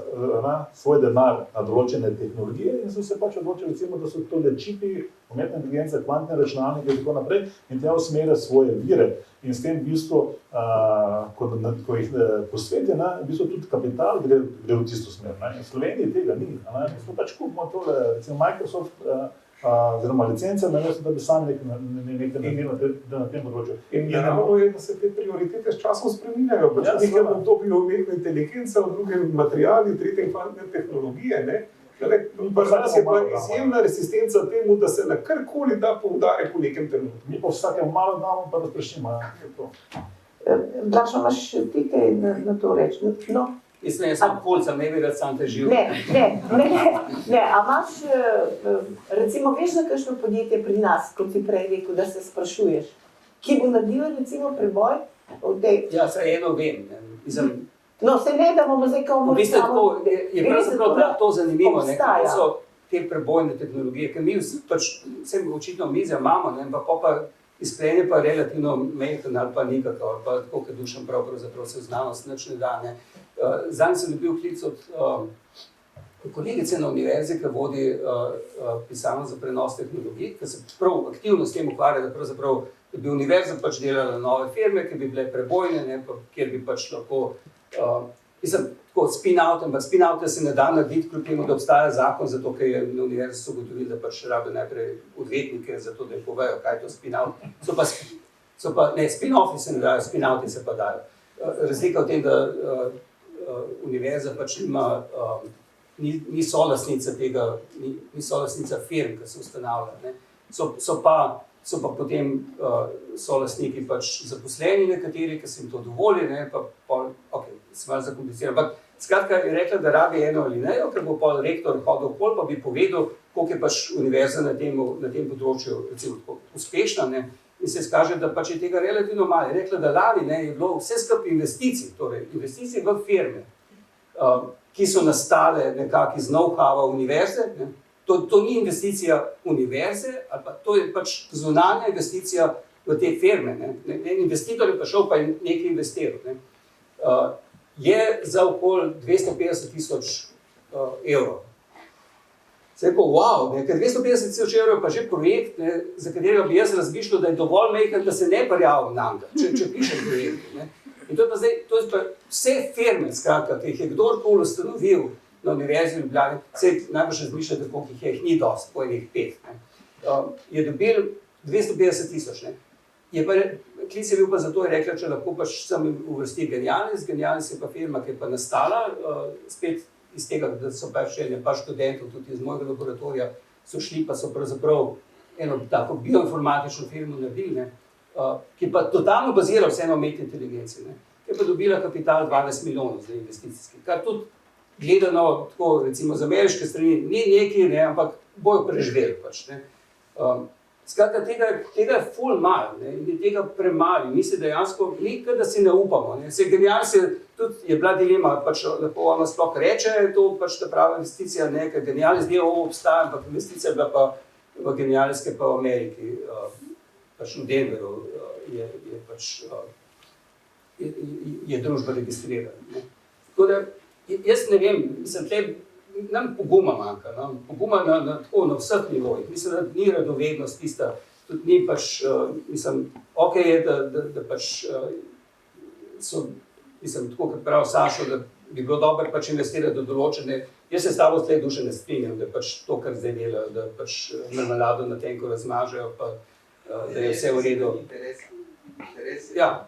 svoj denar na določene tehnologije in so se pač odločili, recimo, da so to čipi, umetna inteligenca, kvantne računalnike in tako naprej in tja usmerja svoje vire. In s tem v bistvu, ko jih posveti, v bistvu tudi kapital gre v tisto smer. In v Sloveniji tega ni. Mi smo pač kupimo tole, recimo Microsoft, oziroma licence, namesto da bi sami nekaj naredili na tem področju. In naravno je, da se te prioritete s časom spreminjajo. Pač v nekem obdobju umetne inteligence, v drugem materiali, tretjem kvantne tehnologije. Pri nas je pa izjemna resistenca temu, da se na karkoli da poudarek v nekem trenutku. Mi pa vsakem malo damo, pa razprešimo. Blažo, imaš ti kaj na to reči? No. Mislim, jaz sem Poljca, ne bi rad sam te živ. Ne, a imaš, recimo, veš za kakšno podjetje pri nas, kot si prej rekel, da se sprašuješ, ki bo naredila recimo preboj v tej... Ja, se eno vem. No, se ne, da bomo zdaj kao morali samo... Je pravzaprav to zanimivo, kako so te prebojne tehnologije, ker mi pač vsem očitno mize imamo, pa izplene pa relativno majhen ali pa nikakor, ali pa tako, ker Dušan pravzaprav se v znanost nič ne da. Zdaj sem dobil klic od kolegice na univerzi, ki vodi pisarno za prenos tehnologij, ki se prav aktivno s tem ukvarja, da pravzaprav bi univerza pač delala nove firme, ki bi bile prebojne, kjer bi pač lahko spin-out, ampak spin-out se ne da narediti, kljub temu, da obstaja zakon, zato ker je na univerzi so ugotovili, da pač rabijo najprej odvetnike, zato da povejo, kaj je to spin-out. Spin-offi se ne dajo, spin-outi se pa dajo. Razlika v tem, da univerza pač ni solastnica tega, ni solastnica firm, ki se ustanavlja. So pa potem solastniki pač zaposleni nekateri, ki se jim to dovoli, se malo zakomplicira. Ampak skratka je rekla, da rabi eno alinejo, ker bo pol rektor hodil okoli, pa bi povedal, koliko je pač univerza na tem področju recimo uspešna, in se izkaže, da pač je tega relativno malo. Je rekla, da lani je bilo vse skupaj investicij, torej investicij v firme, ki so nastale nekako iz know-howa univerze. To ni investicija univerze, ali pa to je pač zunanja investicija v te firme. Investitor je pa šel pa nekaj investiral. Je za okoli 250 000 evrov. Se je rekel, wow, ne, ker 250 tisoč evrov je pa že projekt, ne, za katerega bi jaz razmišljal, da je dovolj majhen, da se ne prijavim nam, če pišem projekt. Ne. In to je pa zdaj, to je pa vse firme, skratka, ki jih je kdorkoli ustanovil na Univerzi v Ljubljani, najbolj razmišljate, koliko jih ni dosti, po enih 5. Ne. Je dobil 250 tisoč. Klic je bil pa zato, je rekla, če lahko pač sem uvrsti Genialis. Genialis je pa firma, ki je pa nastala, spet iz tega, da so pač par študentov tudi iz mojega laboratorija, so šli pa so pravzaprav eno tako bioinformatično firmo naredili, ne, ki pa totalno bazira vse na umetni inteligenci, ne, ki je pa dobila kapital 12 milijonov za investicijski, kar tudi gledano tako, recimo z ameriške strani, ni nekaj, ne, ampak bojo preživeli pač, ne. Skratka, tega je ful malo, ne, in je tega premalo. Mi se dejansko, nikaj da si ne upamo. Ne. Se Genialis tudi je bila dilema, pač lahko ona sploh reče, to pač ta prava investicija, ne, ker Genialis del obstaja, ampak investicija je bila pa v Genialis, ki pa v Ameriki, pač v Denveru je družba registrirana. Ne. Tako da, jaz ne vem, mislim, nam poguma manjka, poguma na vseh nivojih. Mislim, da ni radovednost tista, tudi ni pač, mislim, ok je, da pač so, mislim, tako kot prav Sašo, da bi bilo dobro pač investirati do določene, jaz se s tabo tle duše ne strinjam, da pač to, kar zdaj delajo, da pač marmelado na tenko razmažejo, pa da je vse v redu. Interes je, ja.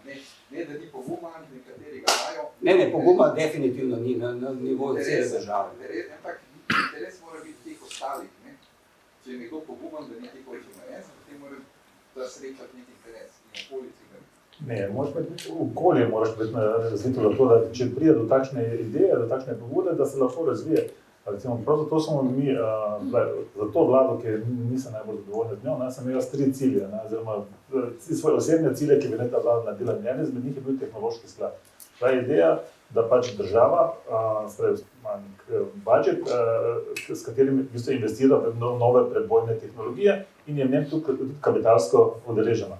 Ne, da ni poguma, nekateri ga imajo. Ne, poguma definitivno ni na nivoju cele države. Ampak interes mora biti teh ostalih. Ne? Če je nekdo poguman, da ni teh hoče narediti, potem mora ta srečati nek interes in okolici. Ne, okolje moraš biti razvito za to, da če pride do takšne ideje, do takšne pobude, da se lahko razvije. Recimo, prav zato smo mi, za to vlado, ki nisem najbolj zadovoljen z njo, sem imel 3 cilje, oziroma svoje osebne cilje, ki bi ta vlada naredila. En izmed njih je bil tehnološki sklad. Ta je ideja, da pač država ima budžet, s katerim v bistvu investira v nove predbojne tehnologije in je v njem tudi kapitalsko udeležena.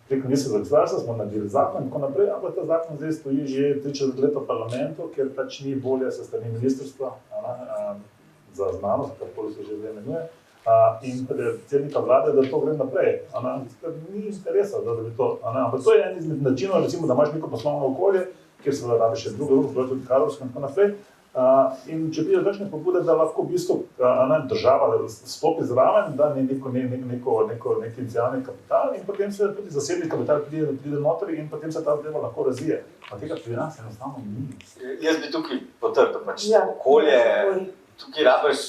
Preko ministrstva za gospodarstvo smo naredili zakon in tako naprej, ampak ta zakon zdaj stoji že 3-4 leta v parlamentu, ker pač ni volje se strani ministrstva za znanost, kako se že imenuje, in predsednika vlade, da to gre naprej. Ni interesa, da bi to. Ampak to je en izmed načinov, recimo, da imaš neko poslovno okolje, kjer se rabi še drugo, tudi kadrovsko in tako naprej. In če pride do takšne pobude, da lahko v bistvu država stopi zraven, da ni nek inicialni kapital in potem se tudi zasebni kapital pride noter in potem se ta zadeva lahko razvije. Pa tega pri nas enostavno ni. Jaz bi tukaj potrdil pač okolje, tukaj rabiš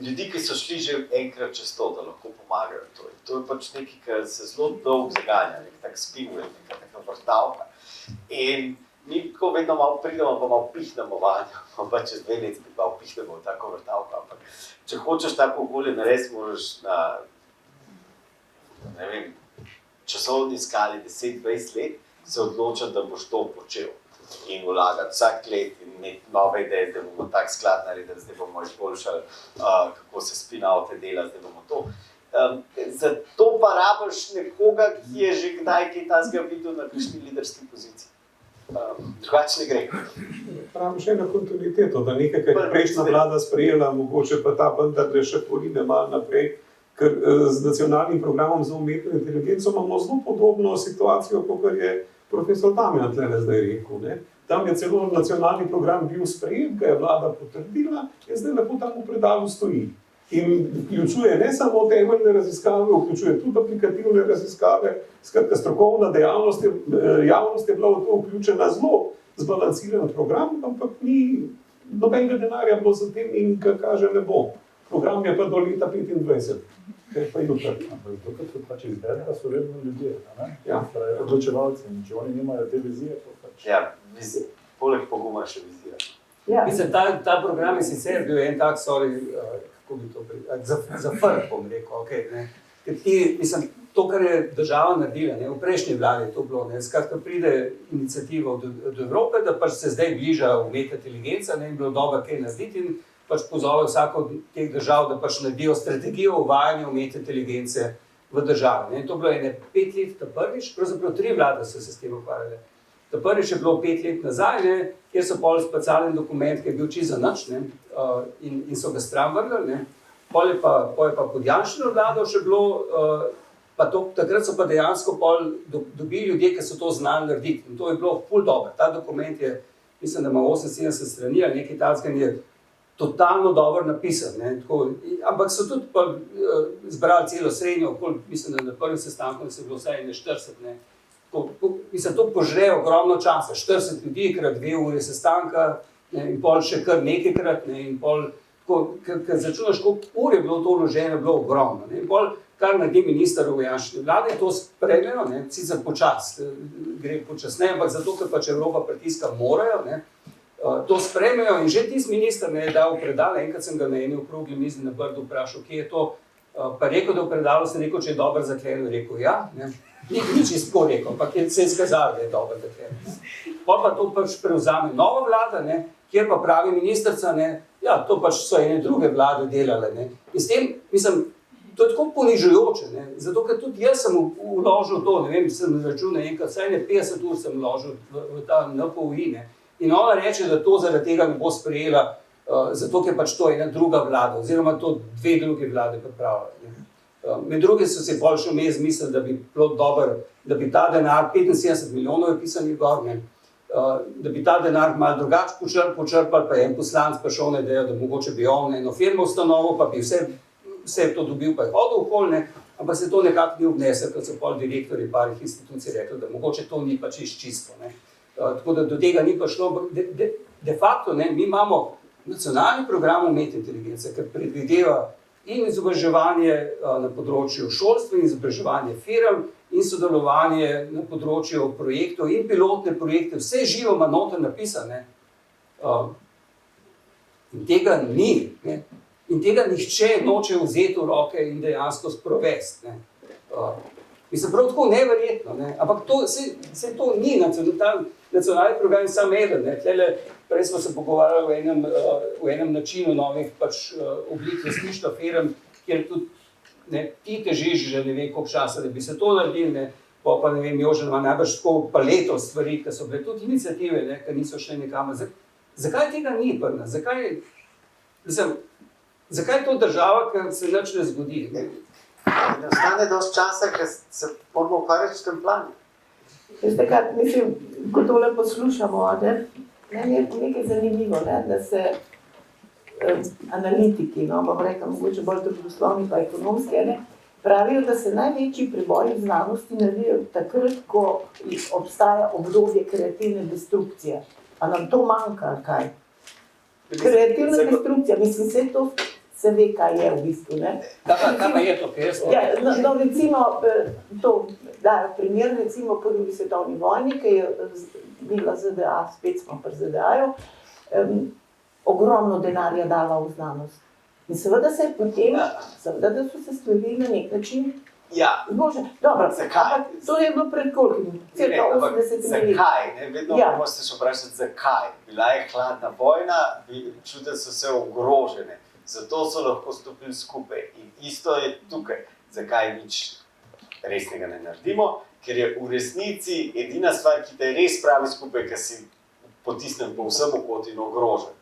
ljudi, ki so šli že enkrat čez to, da lahko pomagajo. To je pač nekaj, kar se zelo dolgo zaganja, nek tak spinuje, neka taka vrtavka. In mi tako vedno malo pridemo, pa malo pihnemo vanjo, pa čez 2 leti spet malo pihnemo v tako vrtavko. Ampak če hočeš tako okolje narediti, moraš na, ne vem, časovni skali 10-20 let se odločiti, da boš to počel in vlagati vsak let in imeti nove ideje, da bomo tak sklad naredili, zdaj bomo izboljšali, kako se spin-oute dela, zdaj bomo to. Zato pa rabiš nekoga, ki je že kdaj kaj tazga videl na kakšni liderski poziciji. Drugače ne gre. Pravim še eno kontinuiteto, da nekaj, kar je prejšnja vlada sprejela, mogoče pa ta vendarle še porine malo naprej, ker z nacionalnim programom za umetno inteligenco imamo zelo podobno situacijo, kot je profesor Damjan tlele zdaj rekel. Ne? Tam je celo nacionalni program bil sprejet, ga je vlada potrdila in zdaj lepo tam v predalu stoji. In vključuje ne samo temeljne raziskave, vključuje tudi aplikativne raziskave, skratka strokovna dejavnost, javnost je bila v to vključena zelo zbalansiran program, ampak ni nobenega denarja bilo za tem in kar kaže ne bo. Program je pa do leta 2025. Kaj pa jutri? To, kar se pač izbere, da so vedno ljudje, Ja. odločevalci, in če oni nimajo te vizije, to pač... Ja, poleg poguma še vizija. Ja. Mislim, ta program je sicer bil en tak, kako bi to zafrt, bom rekel, okej, ne. Ker mislim, to, kar je država naredila, ne, v prejšnji vladi je to bilo, ne, skratka pride iniciativa od Evrope, da pač se zdaj bliža umetna inteligenca, ne, in bilo dobro kaj narediti in pač pozove vsako od teh držav, da pač naredijo strategijo uvajanja umetne inteligence v državi. In to bilo 5 let prvič, pravzaprav 3 vlade so se s tem ukvarjale. Da prvič je bilo 5 let nazaj, ne, kjer so pol specialen dokument, ki je bil čisto za nič, ne, in so ga stran vrgli. Ne. Pol je pa pod Janšino vlado še bilo, takrat so pa dejansko dobili ljudje, ki so to znali narediti. In to je bilo ful dobro. Ta dokument je, mislim, da ima 78 strani ali nekaj takega, in je totalno dobro napisan. Ne, ampak so tudi zbrali celo srednjo, mislim, da na prvem sestanku se je bilo vsaj 40. Ne. Mislim, to požre ogromno časa, 40 ljudi krat 2 ure sestanka, ne, in pol še kar nekajkrat, ne, in pol, ker začunaš, koliko ur je bilo to vloženo, je bilo ogromno. Ne, in pol, kar naredi minister v Janšini vladi, to sprejmejo, ne, sicer gre počasneje, ampak zato, ker pač Evropa pritiska morajo, ne, to sprejmejo in že tisti minister me je dal predal, enkrat sem ga na eni okrogli mizi na Brdu vprašal, kje je to, pa rekel, da v predalu sem rekel, če je dobro zakleno, rekel ja, ne. Ni čisto rekel, ampak se je skazalo, da je dobro zakleno. Potem pa to pač prevzame nova vlada, ne, kjer pa pravi ministrica, ne, ja, to pač so ene druge vlade delale. Ne. In s tem, mislim, to je tako ponižujoče, ne, zato ker tudi jaz sem vložil to, ne vem, sem računal enkrat, vsaj 50 ur sem vložil v ta NPOI, ne. In ona reče, da to zaradi tega ne bo sprejela, zato ker pač to je ena druga vlada, oziroma to 2 druge vlade pripravljajo. Med drugim so se bolj še vmes mislili, da bi bilo dobro, da bi ta denar, 75 milijonov je pisanih gor, ne, da bi ta denar malo drugače počrpali, pa je en poslanec prišel na idejo, da mogoče bi on eno firmo ustanovil, pa bi vse to dobil, pa je hodil okoli, ne, ampak se to nekako ni obnesel, ker so pol direktorji parih institucij rekli, da mogoče to ni pa čisto. Ne. Tako da do tega ni prišlo. De facto, ne, mi imamo nacionalni program umetne inteligence, ki predvideva in izobraževanje na področju šolstva, in izobraževanje firm, in sodelovanje na področju projektov in pilotne projekte, vse živo ima noter napisane. In tega ni. Ne. In tega nihče noče vzeti v roke in dejansko sprovesti. Mislim, prav tako neverjetno, ne. Ampak se to ni nacionalni program sam eden. Prej smo se pogovarjali v enem načinu novih pač oblik lastništva firm, kjer tudi ne, ti težiš že ne vem koliko časa, da bi se to naredili, ne, pa ne vem, Jožen ima najbrž tako paleto stvari, ki so bile tudi iniciative, ne, ki niso šle nikamor. Zakaj tega ni pri nas? Zakaj je to država, ker se nič ne zgodi? Ne ostane dosti časa, ker se moramo ukvarjati s tem planom. Veste kaj, mislim, ko tole poslušamo, meni je nekaj zanimivo, ne, da se analitiki, no, bom rekla, mogoče bolj družboslovni pa ekonomski, ne, pravijo, da se največji preboji v znanosti naredijo takrat, ko obstaja obdobje kreativne destrukcije. A nam to manjka, kaj? Kreativna destrukcija, mislim, vse to se ve, kaj je v bistvu, ne? Kaj pa je to, kaj je to? No, recimo, to dajo primer, recimo po drugi svetovni vojni, ki je bila ZDA, spet smo pri ZDA-ju, ogromno denarja dala v znanost. In seveda se je potem, seveda, da so se stvari na nek način zboljšale. Dobro, zakaj? To je bilo pred kolikim? Cirka 80 let. Zakaj? Vedno morate se vprašati, zakaj? Bila je hladna vojna, čute so se ogrožene. Zato so lahko stopili skupaj. In isto je tukaj. Zakaj nič resnega ne naredimo? Ker je v resnici edina stvar, ki te res pravi skupaj, ker si potisnem po vsem okot in ogrožen.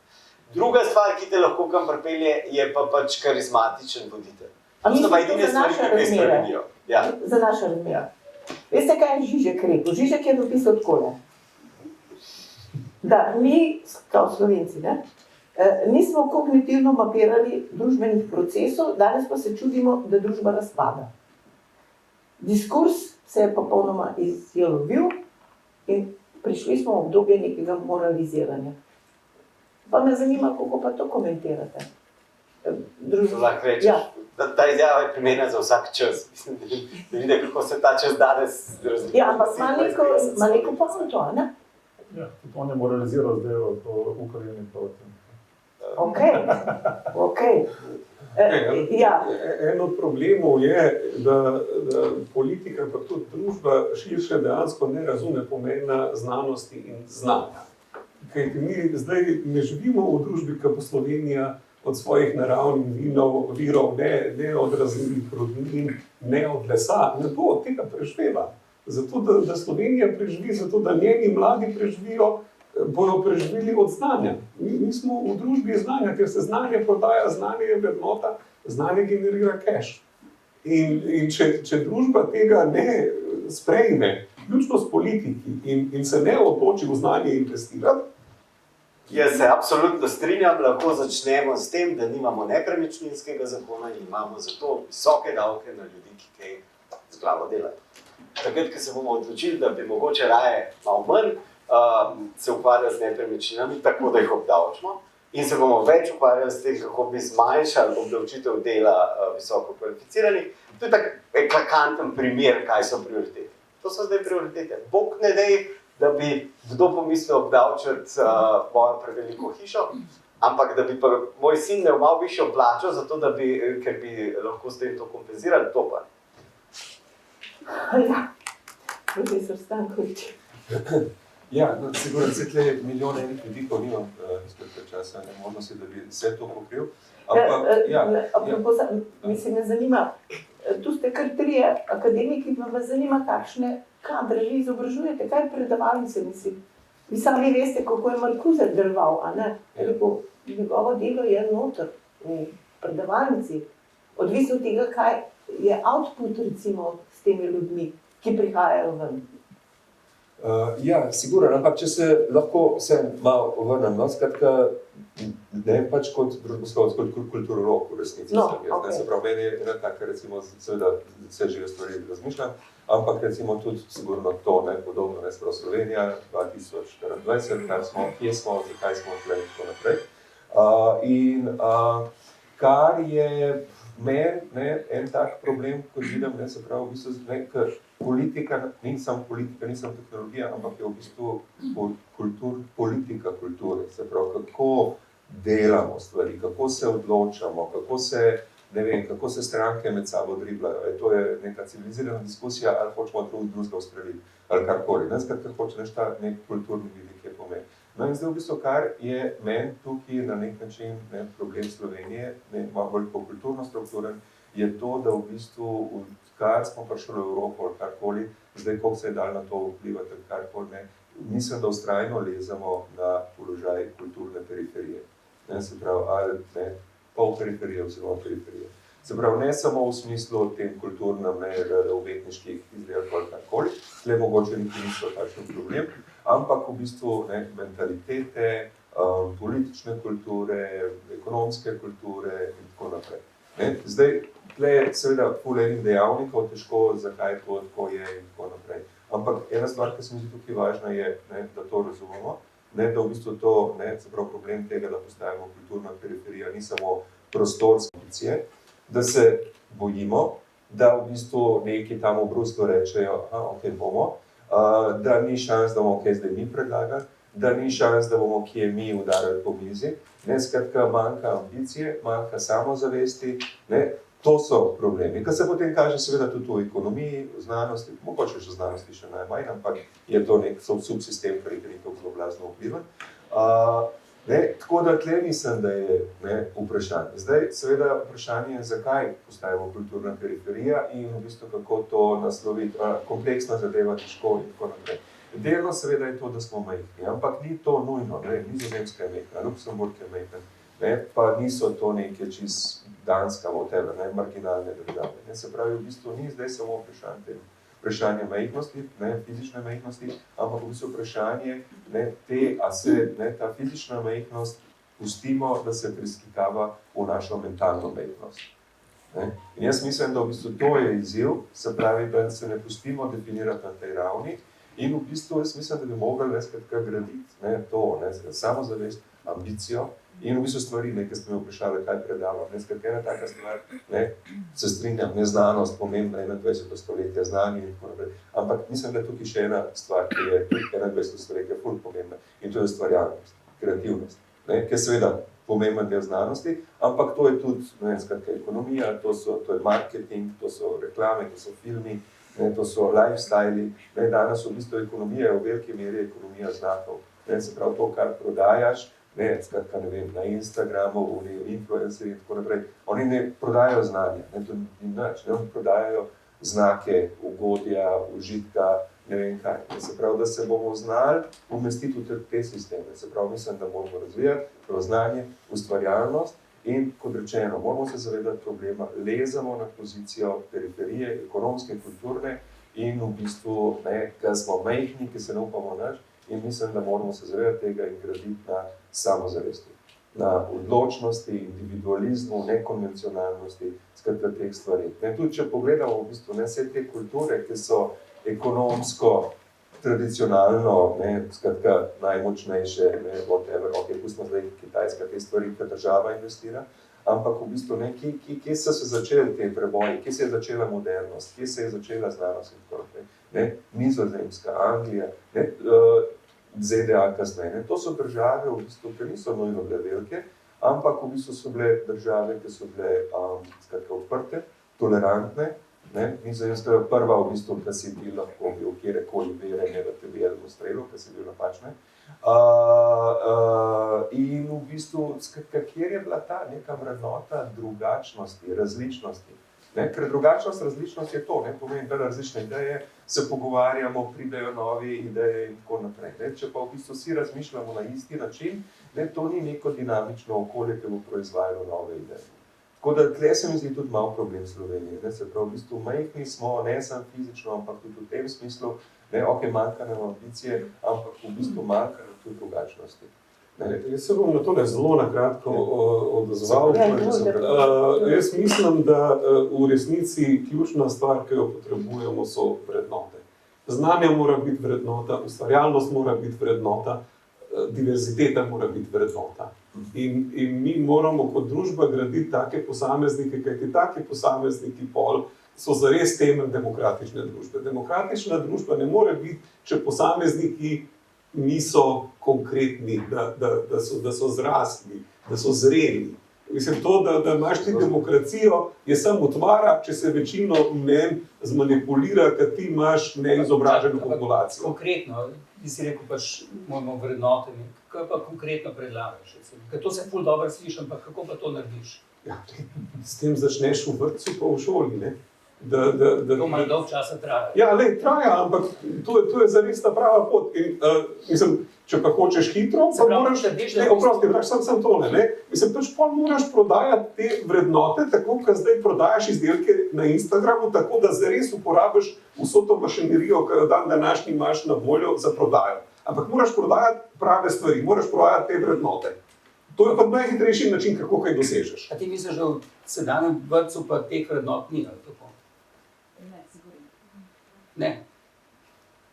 Druga stvar, ki te lahko kam pripelje, je pa pač karizmatičen voditelj. A mislim, to za naše razmere. Ja. Za naše razmere. Veste, kaj je Žižek rekel? Žižek je napisal takole. Da mi, kao Slovenci, ne, nismo kognitivno mapirali družbenih procesov, danes pa se čudimo, da družba razpada. Diskurs se je popolnoma izjalovil in prišli smo v obdobje nekega moraliziranja. Pa me zanima, kako pa to komentirate. Lahko rečeš, da ta izjava je primerna za vsak čas. Mislim, da vidi, kako se ta čas danes razlikuje. Ja, ampak ima neko poznto, ne? Ja, tudi on je moraliziral zdaj o Ukrajini proti. Okej. Ja. En od problemov je, da politika, pa tudi družba širše dejansko ne razume pomena znanosti in znanja. Kajti mi zdaj ne živimo v družbi, ki bo Slovenija od svojih naravnih virov, ne od različnih rodnin, ne od lesa, ne bo od tega preživela. zato da Slovenija preživi, zato da njeni mladi preživijo, bodo preživeli od znanja. Mi smo v družbi znanja, ker se znanje prodaja, znanje je vrednota, znanje generira cash. In če družba tega ne sprejme, ključno s politiki, in se ne odloči v znanje investirati. Jaz se absolutno strinjam, lahko začnemo s tem, da nimamo nepremičninskega zakona in imamo zato visoke davke na ljudi, ki kaj z glavo delajo. Takrat, ko se bomo odločili, da bi mogoče raje malo manj se ukvarjali z nepremičninami, tako da jih obdavčimo, in se bomo več ukvarjali s tem, kako bi zmanjšali obdavčitev dela visoko kvalificiranih. To je tak eklatanten primer, kaj so prioritete. To so zdaj prioritete. Bog ne dej, da bi kdo pomislil obdavčiti mojo preveliko hišo, ampak da bi pa moj sin imel malo višjo plačo, zato da bi, ker bi lahko s tem to kompenzirali, to pa. Ja, profesor Stankovič. Ja, no, sigurno se tle milijon enih vidikov nimam izpred časa, ne možnosti, da bi vse to pokril. Mislim, me zanima, tu ste kar trije akademiki, pa me zanima, kakšne kadre vi izobražujete, kaj predavalnice, mislim. Vi sami veste, kako je Marcuse deloval, a ne? Njegovo delo je noter v predavalnici. Odvisno od tega, kaj je output, recimo, s temi ljudmi, ki prihajajo ven. Ja, sigurno, ampak če se lahko malo vrnem, no, skratka, ne pač kot družboslovec, kot kulturolog v resnici. Se pravi, meni je ena taka, recimo, seveda vse žive stvari razmišljam, ampak recimo tudi sigurno to, podobno, sprav Slovenija 2024, kje smo, zakaj smo tle in tako naprej. Kar je meni en tak problem, kot vidim, se pravi, v bistvu, ker politika, ni samo politika, ni samo tehnologija, ampak je v bistvu politika kulture. Se pravi, kako delamo stvari, kako se odločamo, kako se stranke med sabo driblajo. To je neka civilizirana diskusija, ali hočemo drugega ustreliti, ali karkoli. Skratka, hoče nek kulturni vidik je pomen. No in zdaj v bistvu, kar je meni tukaj na nek način problem Slovenije, malo bolj po kulturno strukturen, je to, da v bistvu, kar smo prišli v Evropo ali karkoli, zdaj koliko se je dal na to vplivati ali karkoli, mislim, da vztrajno lezamo na položaj kulturne periferije. Se pravi, ali pol periferije oziroma periferije. Se pravi, ne samo v smislu tem kulturnem, umetniških izdelkov ali karkoli, tle mogoče niti niso takšen problem, ampak v bistvu mentalitete, politične kulture, ekonomske kulture in tako naprej. Zdaj, tle je seveda ful enih dejavnikov, težko, zakaj to tako je in tako naprej. Ampak ena stvar, ki se mi zdi tukaj važna, je, da to razumemo, da v bistvu to, se pravi, problem tega, da postajamo kulturna periferija, ni samo prostorske ambicije, da se bojimo, da v bistvu neki tam v Bruslu rečejo, ok, bomo, da ni šans, da bomo kaj zdaj mi predlagali, da ni šans, da bomo kje mi udarili po mizi, skratka, manjka ambicije, manjka samozavesti, to so problemi. Kar se potem kaže seveda tudi v ekonomiji, v znanosti, mogoče še v znanosti še najmanj, ampak je to nek subsistem, ki ni tako blazno vplivan. Tako da tle mislim, da je vprašanje. Zdaj, seveda, vprašanje je, zakaj postajamo kulturna periferija in v bistvu kako to nasloviti, kompleksna zadeva, težko in tako naprej. Delno seveda je to, da smo majhni, ampak ni to nujno, Nizozemska je majhna, Luksemburg je majhna, pa niso to neke čist Danska, marginalne države. Se pravi, v bistvu ni zdaj samo vprašanje majhnosti, fizične majhnosti, ampak v bistvu vprašanje, a se ta fizična majhnost pustimo, da se preslikava v našo mentalno majhnost. In jaz mislim, da v bistvu to je izziv, se pravi, da se ne pustimo definirati na tej ravni in v bistvu jaz mislim, da bi mogli graditi to, samozavest, ambicijo in v bistvu stvari, ki ste me vprašali, kaj predavam. Ena taka stvar, se strinjam, znanost, pomembna 21. stoletja, znanje in tako naprej. Ampak mislim, da je tukaj še ena stvar, ki je 21. stoletja ful pomembna in to je ustvarjalnost, kreativnost, ki je seveda pomemben del znanosti, ampak to je tudi ekonomija, to je marketing, to so reklame, to so filmi, to so lifestyli. Danes v bistvu ekonomija je v veliki meri ekonomija znakov. Se pravi, to, kar prodajaš, skratka, na Instagramu, influencerji in tako naprej, oni ne prodajajo znanja, to ni nič, oni prodajajo znake ugodja, užitka, ne vem kaj. Se pravi, da se bomo znali umestiti v te sisteme. Se pravi, mislim, da moramo razvijati znanje, ustvarjalnost in, kot rečeno, moramo se zavedati problema, lezamo na pozicijo periferije, ekonomske, kulturne in v bistvu, ker smo majhni, ki se ne upamo nič, in mislim, da moramo se zavedati tega in graditi na samozavesti, na odločnosti, individualizmu, nekonvencionalnosti, skratka teh stvari. Tudi, če pogledamo v bistvu vse te kulture, ki so ekonomsko, tradicionalno, skratka najmočnejše, pustimo zdaj Kitajska, te stvari, ki država investira, ampak v bistvu kje so se začeli te preboji, kje se je začela modernost, kje se je začela znanost in tako naprej. Nizozemska, Anglija, ZDA kasneje. To so države, v bistvu, ki niso nujno bile velike, ampak v bistvu so bile države, ki so bile odprte, tolerantne. Nizozemska je prva, v bistvu, ki si bil lahko bil kjerekoli vere, ne da te bi jedel strelil, ki si bil napačne. In v bistvu, kjer je bila ta neka vrednota drugačnosti, različnosti. Ker drugačnost, različnost je to, pomeni, da različne ideje, se pogovarjamo, pridejo nove ideje in tako naprej. Če pa v bistvu vsi razmišljamo na isti način, to ni neko dinamično okolje, ki bo proizvajalo nove ideje. Tako da tle se mi zdi tudi malo problem Slovenije. Se pravi, v bistvu majhni smo, ne samo fizično, ampak tudi v tem smislu, manjka nam ambicije, ampak v bistvu manjka nam tudi drugačnosti. Jaz se bom na tole zelo nakratko odzval. Jaz mislim, da v resnici ključna stvar, ki jo potrebujemo, so vrednote. Znanje mora biti vrednota, ustvarjalnost mora biti vrednota, diverziteta mora biti vrednota. In mi moramo kot družba graditi take posameznike, kajti taki posamezniki so zares temelj demokratične družbe. Demokratična družba ne more biti, če posamezniki niso konkretni, da so zrasli, da so zreli. Mislim, to, da imaš ti demokracijo, je samo utvara, če se večino mnen zmanipulira, ker ti imaš neizobraženo populacijo. Konkretno, ti si rekel, pač moramo vrednote, kaj pa konkretno predlagaš? Ker to se ful dobro sliši, ampak kako pa to narediš? Ja, s tem začneš v vrtcu pa v šoli, ne? To malo dolg časa traja. Ja, traja, ampak to je zares ta prava pot. In, mislim, če pa hočeš hitro, pa moraš... Oprosti, sem tole, ne? Mislim, pač pa moraš prodajati te vrednote, tako, kot zdaj prodajaš izdelke na Instagramu, tako, da zares uporabiš vso to mašinerijo, ki jo dan današnji imaš na voljo za prodajo. Ampak moraš prodajati prave stvari, moraš prodajati te vrednote. To je pa najhitrejši način, kako kaj dosežeš. A ti misliš, da v sedanjem vrtcu pa teh vrednot ni, ali tako? Ne.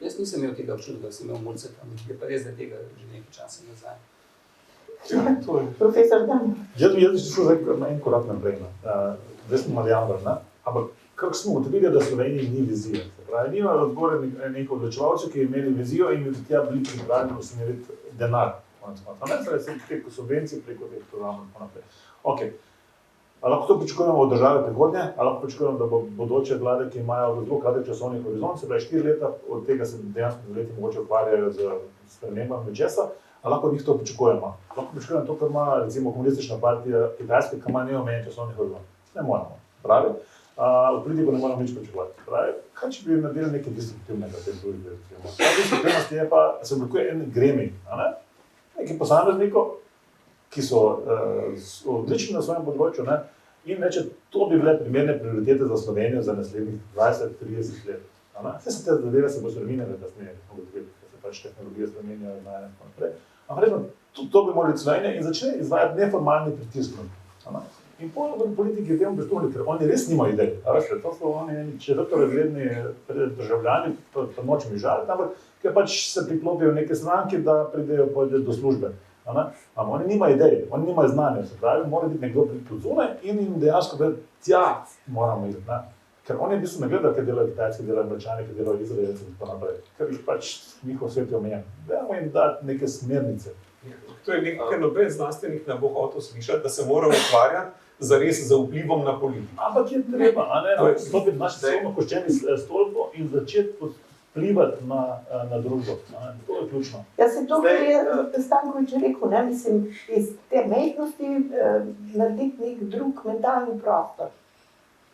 Jaz nisem imel tega občutka, da sem imel mulce tam, je pa res, da tega že nekaj časa nazaj. Ja, to je. Profesor Dan. Jaz bi šel zdaj na en korak naprej. Zdaj smo malo javno, ampak kako smo ugotovili, da v Sloveniji ni vizije. Nima odbore nekaj odločevalcev, ki je imeli vizijo in bi tja bili pripravljeni usmeriti denar. Preko subvencij, preko teh programov in tako naprej. Okay. Ali lahko to pričakujemo od države prihodnje, ali lahko pričakujemo, da bo bodoče vlade, ki imajo zelo kratek časovni horizont, se pravi 4 leta, od tega se dejansko 2 leti mogoče ukvarjajo z spremembami česa, ali lahko od njih to pričakujemo. Lahko pričakujemo to, kar ima recimo komunistična partija Kitajske, ki ima neomejen časovni horizont. Ne moramo, pravi. V politiku ne moramo nič pričakovati. Pravi, kaj če bi naredili nekaj destruktivnega v tej družbi? Ta destruktivnost je pa, se oblikuje en gremij, nekaj posameznikov, ki so odlični na svojem področju, in reče, to bi bile primerne prioritete za Slovenijo za naslednjih 20-30 let. Vse se te zadeve se bo spremenile kasneje, ker se pač tehnologije spremenijo in tako naprej. Ampak to bi morali Slovenija in začne izvajati neformalni pritisk. In v politiki temu pristopili, ker oni res nimajo idej. To so oni četrtorazredni državljani, pa nočem žaliti, ampak ker pač se priklopijo neke stranke, da pridejo do službe. Ampak oni nimajo idej, oni nimajo znanja, se pravi, mora biti nekdo priti od zunaj in jim dejansko da tja moramo iti. Ker oni v bistvu ne gledajo, kaj delajo Kitajci, kaj delajo Američani, kaj delajo Izraelci in tako naprej. Ker jih pač njihov svet je omejen. Dajmo jim dati neke smernice. To je nekaj noben znanstvenik ne bo hotel slišati, da se moramo ukvarjati zares za vplivom na politiko. Ampak je treba, stopiti naši samo koščeni stolpo in začeti vplivati na družbo. To je ključno. Ja, se to, kar je Stankovič rekel, mislim, iz te majhnosti narediti nek drug mentalni prostor.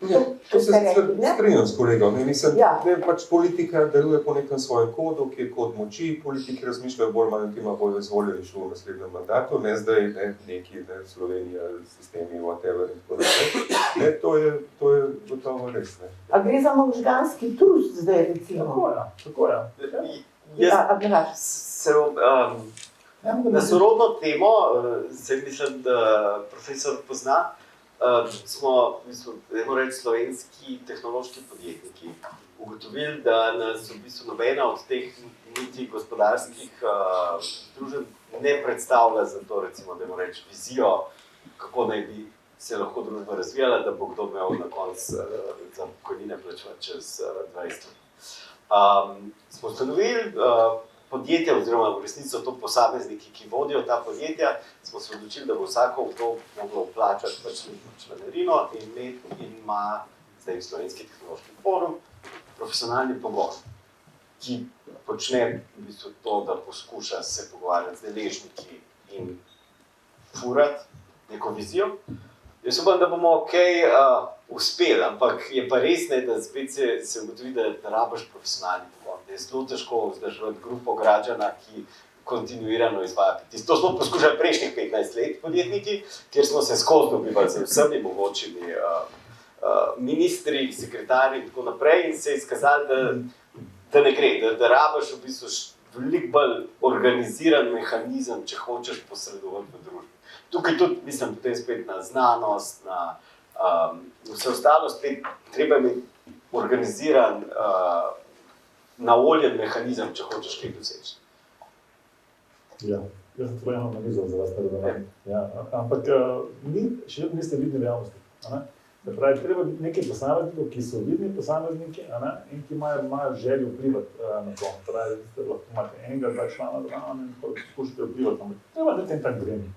To se ste rekli, ne? strinjam s kolegom. Mislim, Ja. da pač politika deluje po nekem svojem kodu, ki je kod moči, politiki razmišljajo bolj manj o tem, bojo izvoljeni še v naslednjem mandatu, ne zdaj neki, Slovenija, sistemi, whatever in tako naprej. To je gotovo res. Ne. A gre za možganski trust zdaj, recimo? Tako je. Ja, Andraž. Na sorodno temo, se mislim, da profesor pozna, smo, slovenski tehnološki podjetniki ugotovili, da nas v bistvu nobena od teh niti gospodarskih združenj ne predstavlja za to, recimo, vizijo, kako naj bi se lahko družba razvijala, da bo kdo imel na koncu za pokojnine plačevati čez 20 let. Smo ustanovili podjetja, oziroma v resnici so to posamezniki, ki vodijo ta podjetja, smo se odločili, da bo vsako v to moglo plačati pač članarino in ima zdaj Slovenski tehnološki forum profesionalni pogon, ki počne v bistvu to, da poskuša se pogovarjati z deležniki in furati neko vizijo. Jaz upam, da bomo uspeli, ampak je pa res, da spet se ugotovi, da rabiš profesionalni pogon. Da je zelo težko vzdrževati grupo građana, ki kontinuirano izvaja pritisk. To smo poskušali prejšnjih 15 let podjetniki, kjer smo se skozi dobivali z vsemi mogočimi ministri, sekretarji in tako naprej in se je izkazali, da ne gre, da rabiš v bistvu veliko bolj organiziran mehanizem, če hočeš posredovati v družbi. Tukaj tudi, mislim, potem spet na znanost, na vse ostalo, spet treba imeti organiziran, naoljen mehanizem, če hočeš kaj doseči. Ja, jaz sem to eno analizo za vas naredil. Ja, ampak še vedno niste vidni realnosti. Se pravi, treba biti nekaj posameznikov, ki so vidni posamezniki in ki imajo željo vplivati na to. Pravi, lahko imate enega, dva člana zraven in poskušate vplivati. Ampak treba dati en tak gremi.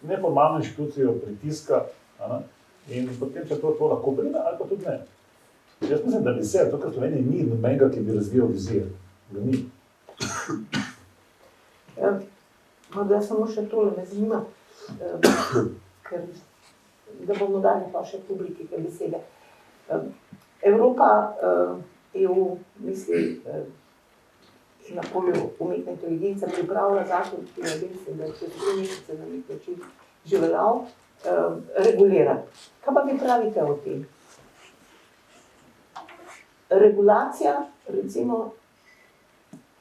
Neformalno inštitucijo pritiska in potem se to lahko brine ali pa tudi ne. Jaz mislim, da bi se, to, kar Slovenije ni nobenega, ki bi razvijal vizije. Ga ni. Morda samo še tole me zanima, ker da bomo dali pa še publiki kaj besede. Evropa, EU, misli na polju umetne inteligence, pripravlja zakon, ki je da čez 3 mesece na nek način že veljal, regulira. Kaj pa vi pravite o tem? Regulacija, recimo,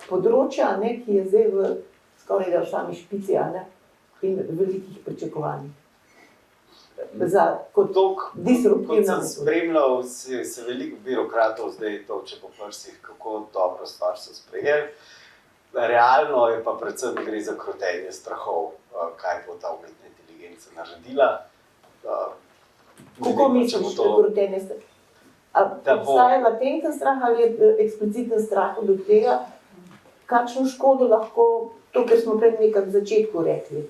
področja, ki je zdaj v skoraj da v sami špici in velikih pričakovanjih. Kot disruptivna metoda. Kot sem spremljal, se veliko birokratov zdaj toče po prsih, kako dobro stvar so sprejeli. Realno je pa predvsem gre za krotenje strahov, kaj bo ta umetna inteligenca naredila. Kako misliš, da krotenje strahov? Obstaja latenten strah ali je ekspliciten strah od tega, kakšno škodo lahko, to, kar smo pred nekaj v začetku rekli.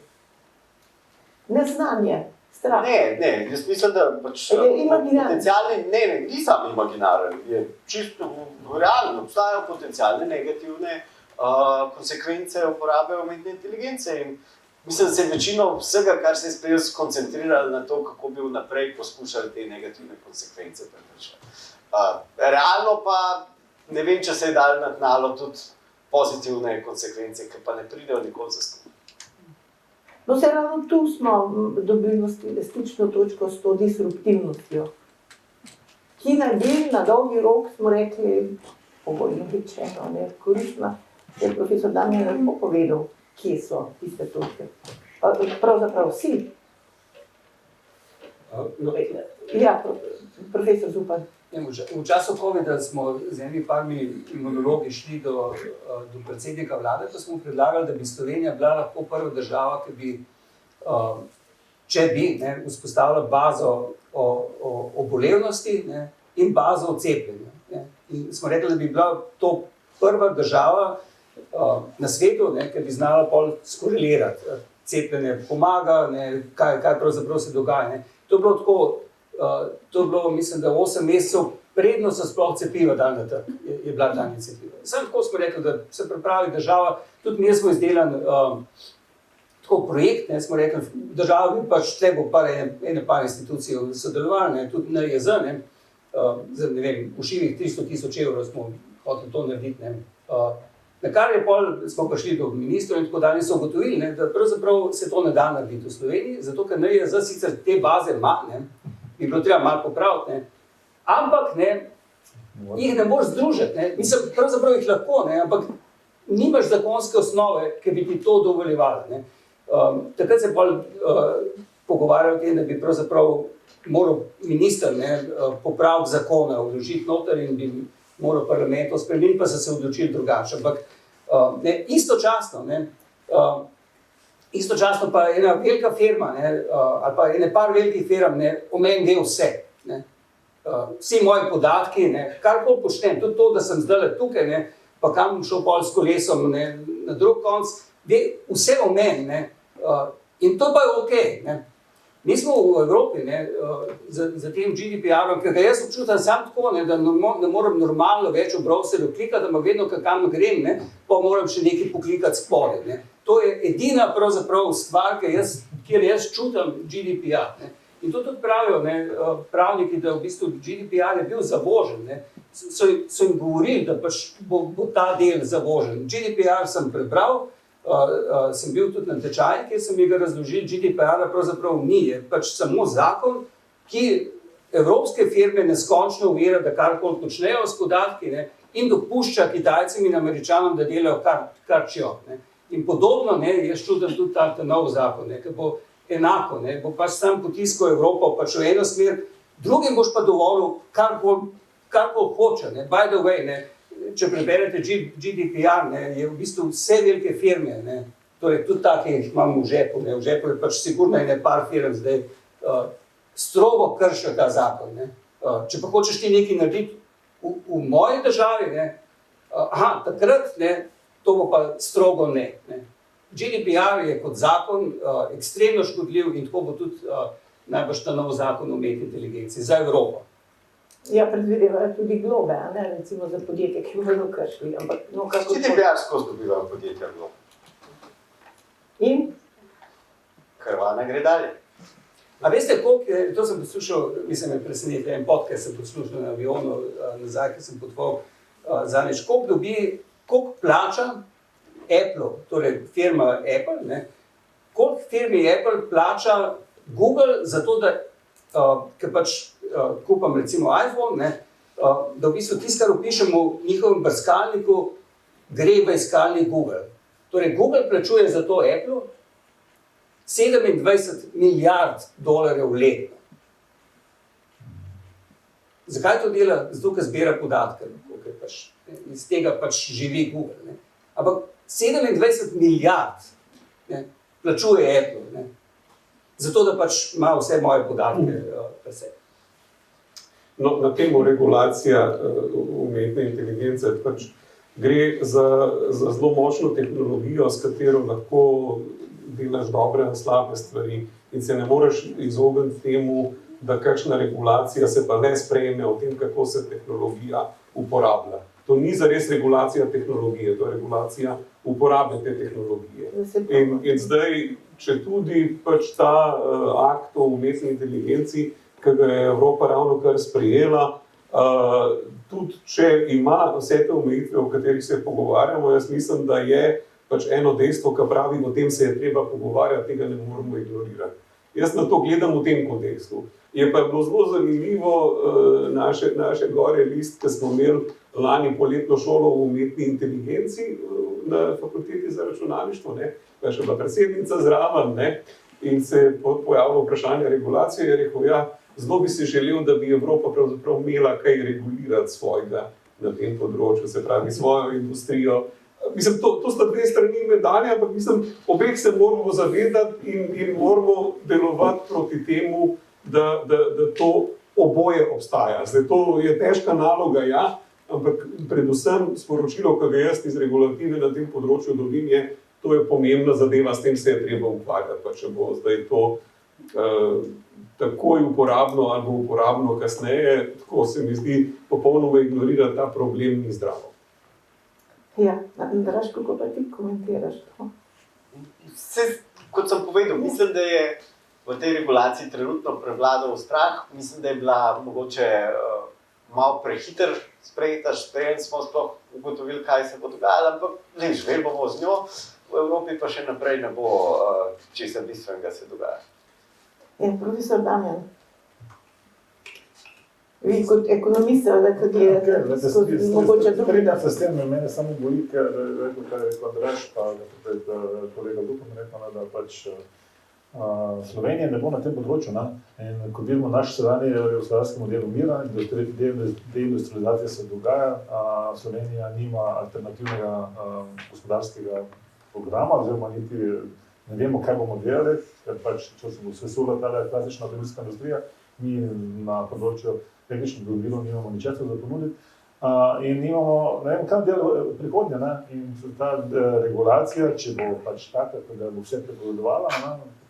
Neznanje, strah. Ne, jaz mislim, da pač potencialni, ni samo imaginaren, je čisto realno, obstajajo potencialne negativne konsekvence uporabe umetne inteligence in mislim, da se je večino vsega, kar se je sprejel, skoncentrirali na to, kako bi vnaprej poskušali te negativne konsekvence preprečiti. Realno pa ne vem, če se je dalo na tnalo tudi pozitivne konsekvence, ki pa ne pridejo nikoli za skupaj. No, se ravno tu smo dobili stično točko s to disruptivnostjo, ki naj bi na dolgi rok, smo rekli, pogojno rečeno, koristna, je profesor Damjan lepo povedal, kje so tiste točke. Pravzaprav vsi. Ja, profesor Zupan. V času COVID-a smo z enimi parmi imunologi šli do predsednika vlade, pa smo predlagali, da bi Slovenija bila lahko prva država, ki bi, če bi vzpostavila bazo o obolevnosti in bazo o cepljenju. In smo rekli, da bi bila to prva država na svetu, ki bi znala pol skorelirati. Cepljenje pomaga, kaj pravzaprav se dogaja. To je bilo tako. To je bilo, mislim, da 8 mesecev predno so sploh cepiva dali na trg, je bila ta iniciativa. Samo tako smo rekli, da se pripravi država, tudi mi smo izdelali tako projekt, ne, smo rekli, država bi pač tle bo par institucij sodelovali, ne, tudi NIJZ, ne, za, ne vem, v šivih 300.000 evrov smo hoteli to narediti, ne. Na kar je pol, smo prišli do ministrov in tako dalje, so ugotovili, ne, da pravzaprav se to ne da narediti v Sloveniji, zato ker NIJZ sicer te baze ima, ne, bi bilo treba malo popraviti, ne, ampak ne, jih ne moreš združiti, ne, mislim, pravzaprav jih lahko, ne, ampak nimaš zakonske osnove, ki bi ti to dovoljevala, ne. Takrat se pol pogovarjajo o tem, da bi pravzaprav moral minister, ne, popraviti zakone, vložiti noter in bi moral parlament to spremeniti, pa so se odločili drugače. Ampak ne, istočasno pa ena velika firma, ne, ali pa ene par velikih firm, ne, o meni ve vse. Ne. Vsi moji podatki, ne, karkoli počnem, tudi to, da sem zdaj tukaj, ne, pa kam bom šel pol s kolesom, ne, na drug konc, ve vse o meni, ne, in to pa je okej, ne. Mi smo v Evropi, ne, za tem GDPR-om, ki ga jaz občutam sam tako, ne, da ne moram normalno več v browserju klikati, ampak vedno, kam grem, ne, pa moram še nekaj poklikati spodaj, ne. To je edina pravzaprav stvar, kjer jaz čutim GDPR, ne. In to tudi pravijo, ne, pravniki, da v bistvu GDPR je bil zavožen, ne. So jim govorili, da pač bo ta del zavožen. GDPR sem prebral, sem bil tudi na tečaju, kjer sem ga razložil, GDPR pravzaprav ni, je pač samo zakon, ki evropske firme neskončno ovira, da karkoli počnejo s podatki, ne, in dopušča Kitajcem in Američanom, da delajo kar čijo. In podobno, ne, jaz čutim tudi ta nov zakon, ne, ki bo enako, ne, bo pač sam potiskal Evropo pač v eno smer, drugim boš pa dovolil karkoli hoče, ne, by the way, ne. Če preberete GDPR, ne, je v bistvu vse velike firme, ne, torej tudi take jih imamo v žepu, ne, v žepu je pač sigurno ene par firm zdaj strogo kršijo ta zakon, ne. Če pa hočeš ti nekaj narediti v moji državi, ne, takrat, ne, to bo pa strogo ne. GDPR je kot zakon ekstremno škodljiv in tako bo tudi najbrž ta nov zakon o umetni inteligenci za Evropo. Ja, predvidevajo tudi globe, ne, recimo za podjetje, ki bodo kršili, ampak no, kako... GDPR skozi dobivajo podjetja globe. In? Krvana gre dalje. A veste, koliko je, to sem poslušal, mislim, je presenetil, en podcast sem poslušal na avionu nazaj, ki sem potoval zadnjič, koliko plača Apple, torej firma Apple, ne, koliko firmi Apple plača Google za to, da ker pač kupam recimo iPhone, ne, da v bistvu tisto, kar vpišem v njihovem brskalniku, gre v iskalnik Google. Torej, Google plačuje za to Apple 27 milijard dolarjev letno. Zakaj to dela? Zato, ker zbira podatke, ker pač, iz tega pač živi Google. Ne. Ampak 27 milijard, ne, plačuje Apple, ne. Zato, da pač ima vse moje podatke pri sebi. No, na temo regulacija umetne inteligence pač gre za zelo močno tehnologijo, s katero lahko delaš dobre in slabe stvari in se ne moreš izogniti temu, da kakšna regulacija se pa ne sprejme o tem, kako se tehnologija uporablja. To ni zares regulacija tehnologije, to je regulacija uporabe te tehnologije. In zdaj, če tudi pač ta akt o umetni inteligenci, ki ga je Evropa ravno kar sprejela, tudi če ima vse te omejitve, o katerih se pogovarjamo, jaz mislim, da je pač eno dejstvo, ki pravi, o tem se je treba pogovarjati, tega ne moramo ignorirati. Jaz na to gledam v tem kontekstu. Je pa bilo zelo zanimivo naše gore list, ki smo imeli lani poletno šolo o umetni inteligenci na fakulteti za računalništvo, ne, pa je še bila predsednica zraven, ne, in se je pojavilo vprašanje regulacije, je rekel, ja, zelo bi si želel, da bi Evropa pravzaprav imela kaj regulirati svojega na tem področju, se pravi svojo industrijo. Mislim, to sta dve strani medalje, ampak mislim, obeh se moramo zavedati in moramo delovati proti temu, da to oboje obstaja. Zdaj, to je težka naloga, ja, ampak predvsem sporočilo, ki ga jaz iz regulative na tem področju dobim, je, to je pomembna zadeva, s tem se je treba ukvarjati, pa če bo zdaj to takoj uporabno ali bo uporabno kasneje, tako se mi zdi popolnoma ignorirati ta problem ni zdravo. Ja, Andraž, kako pa ti komentiraš to? Kot sem povedal, mislim, da je v tej regulaciji trenutno prevladal strah. Mislim, da je bila mogoče malo prehiter sprejeta, smo sploh ugotovili, kaj se bo dogajalo, ampak živeli bomo z njo, v Evropi pa še naprej ne bo česa bistvenega se dogaja. Profesor Damjan, vi kot ekonomist, da gledate skozi mogoče druge. Strinjam se s tem, mene samo boli, ker kaj je rekel Andraž, pa kolega Duhom rekel, da pač Slovenija ne bo na tem področju. In ko vidimo naš sedanji gospodarski model umira, deindustrializacija se dogaja, Slovenija nima alternativnega gospodarskega programa, oziroma niti ne vemo, kaj bomo delali, ker pač, če se bo sesula ta klasična avtomobilska industrija, mi na področju tehničnih avtomobilov nimamo ničesar za ponuditi. In nimamo, ne vem, kam dela prihodnje, in ta regulacija, če bo pač taka, da bo vse prepovedovala,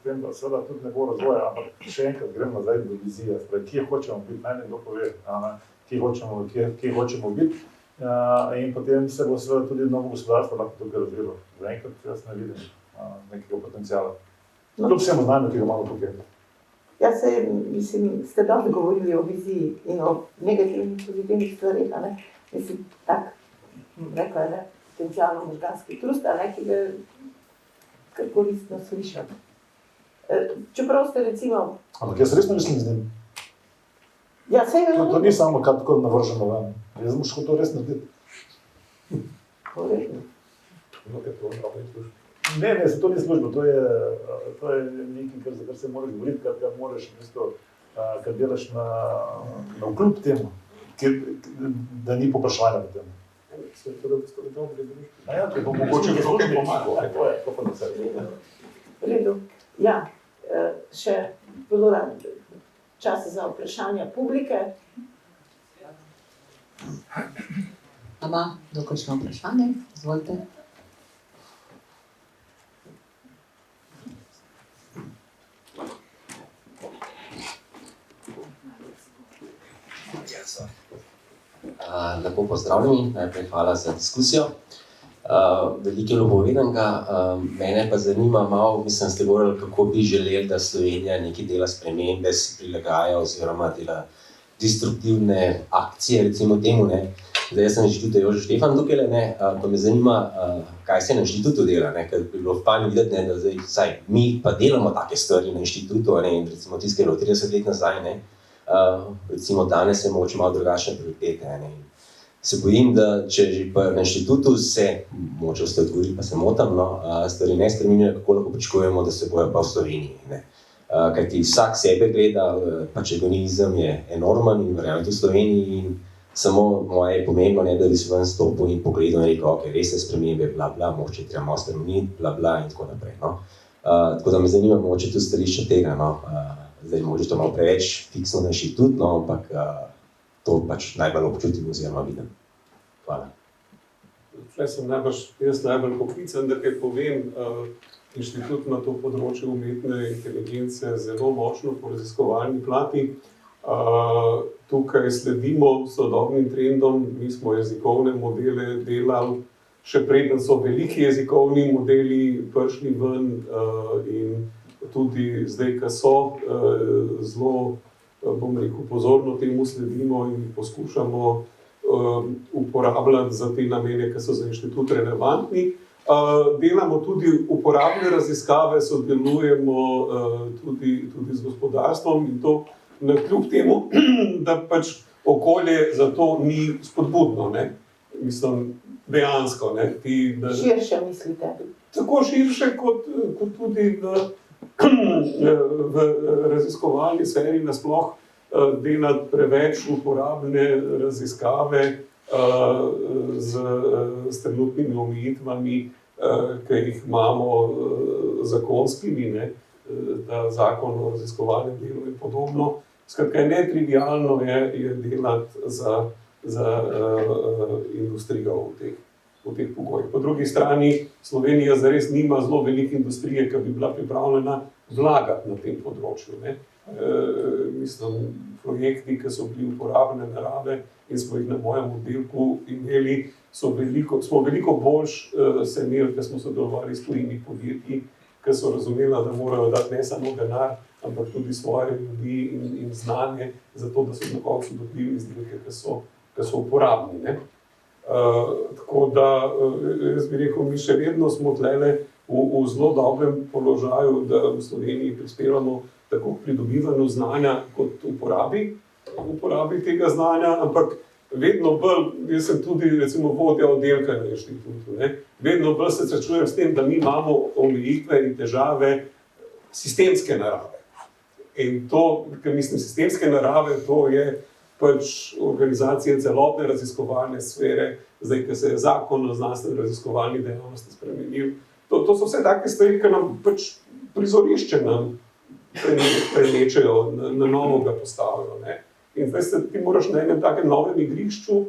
potem da seveda tudi ne bo razvoja, ampak še enkrat grem nazaj do vizije, kje hočemo biti, naj nekdo pove, kje hočemo biti, in potem se bo seveda tudi novo gospodarstvo lahko tukaj razvilo. Zaenkrat jaz ne vidim nekega potencijala. Kljub vsemu znanju, ki ga imamo tukaj. Jaz se, mislim, ste dobro govorili o viziji in o negativnih pozitivnih stvarih, mislim, tak, rekla je, potencijalno možganski trust, ki ga kar koristno slišati. Čeprav ste recimo... Ampak jaz resno mislim z njim. Ja, sej To ni samo tako navrženo ven. Jaz bom šel to res narediti. Korektno. Ne, to ni služba, to je nekaj, za kar se moraš govoriti, kar moraš v bistvu, kar delaš na vkljub temu, da ni popraševanja v temu. Se to, da bi ste dobri družbi? Ja, to bo mogoče v službi pomagal, to pa da se reče. V redu. Ja, še bilo čas za vprašanja publike. Ima dokončno vprašanje? Izvolite. Lepo pozdravljeni, najprej hvala za diskusijo. Veliko je bilo povedanega, mene pa zanima malo, mislim, ste govorili, kako bi želeli, da Slovenija nekaj dela spremembe, se prilagaja oziroma dela disruptivne akcije, recimo temu. Zdaj, jaz sem na inštitutu Jožef Štefan tukaj, pa me zanima, kaj se na inštitutu dela, ker bi bilo fajn videti, da zdaj, vsaj mi pa delamo take stvari na inštitutu, in recimo tiskaj je bilo 30 let nazaj, recimo danes je mogoče malo drugačne prioritete. Se bojim, da če že na inštitutu se, mogoče ste odgovorili, pa se motam, stvari ne spreminjajo, kako lahko pričakujemo, da se bojo pa v Sloveniji. Kajti vsak sebe gleda, pač egoizem je enormen in verjamem tudi v Sloveniji, in samo moje je pomembno, da bi se ven stopil in pogledal in rekel, ok, res je spremembe, bla, bla, mogoče treba malo spremeniti, bla, bla in tako naprej. Tako da me zanima mogoče tudi stališče tega, zdaj mogoče to malo preveč fiksno na inštitut, ampak to pač najbolj občutim oziroma vidim. Hvala. Tukaj sem jaz najbolj poklican, da kaj povem. Inštitut na to področje umetne inteligence zelo močno po raziskovalni plati. Tukaj sledimo sodobnim trendom, mi smo jezikovne modele delali, še preden so veliki jezikovni modeli prišli ven in tudi zdaj, ko so, zelo, bom rekel, pozorno temu sledimo in poskušamo uporabljati za te namene, ki so za inštitut relevantni. Delamo tudi uporabne raziskave, sodelujemo tudi z gospodarstvom in to kljub temu, da pač okolje za to ni spodbudno, mislim, dejansko. Širše mislite? Tako širše, kot tudi v raziskovalni sferi nasploh delati preveč uporabne raziskave s trenutnimi omejitvami, ki jih imamo zakonskimi, ta zakon o raziskovalnem delu in podobno. Skratka, netrivialno je delati za industrijo v teh pogojih. Po drugi strani, Slovenija zares nima zelo velike industrije, ki bi bila pripravljena vlagati na tem področju. projekti, ki so bili uporabne narave in smo jih na mojem oddelku imeli, smo veliko boljš se imeli, ker smo sodelovali s tujimi podjetji, ki so razumeli, da morajo dati ne samo denar, ampak tudi svoje ljudi in znanje, zato da so na koncu dobili izdelke, ki so uporabni. Ne? Tako da, jaz bi rekel, mi še vedno smo tlele v zelo dobrem položaju, da v Sloveniji prispevamo tako k pridobivanju znanja kot uporabi tega znanja, ampak vedno bolj, jaz sem tudi recimo vodja oddelka na inštitutu, ne? Vedno bolj se srečujem s tem, da mi imamo omejitve in težave sistemske narave. In to, ker mislim sistemske narave, to je pač organizacija celotne raziskovalne sfere, zdaj, ko se je zakon o znanstveni raziskovalni dejavnosti spremenil. To so vse take stvari, ki nam pač prizorišče nam prelečejo, na novo ga postavijo. Ne? In zdaj ti moraš na enem takem novem igrišču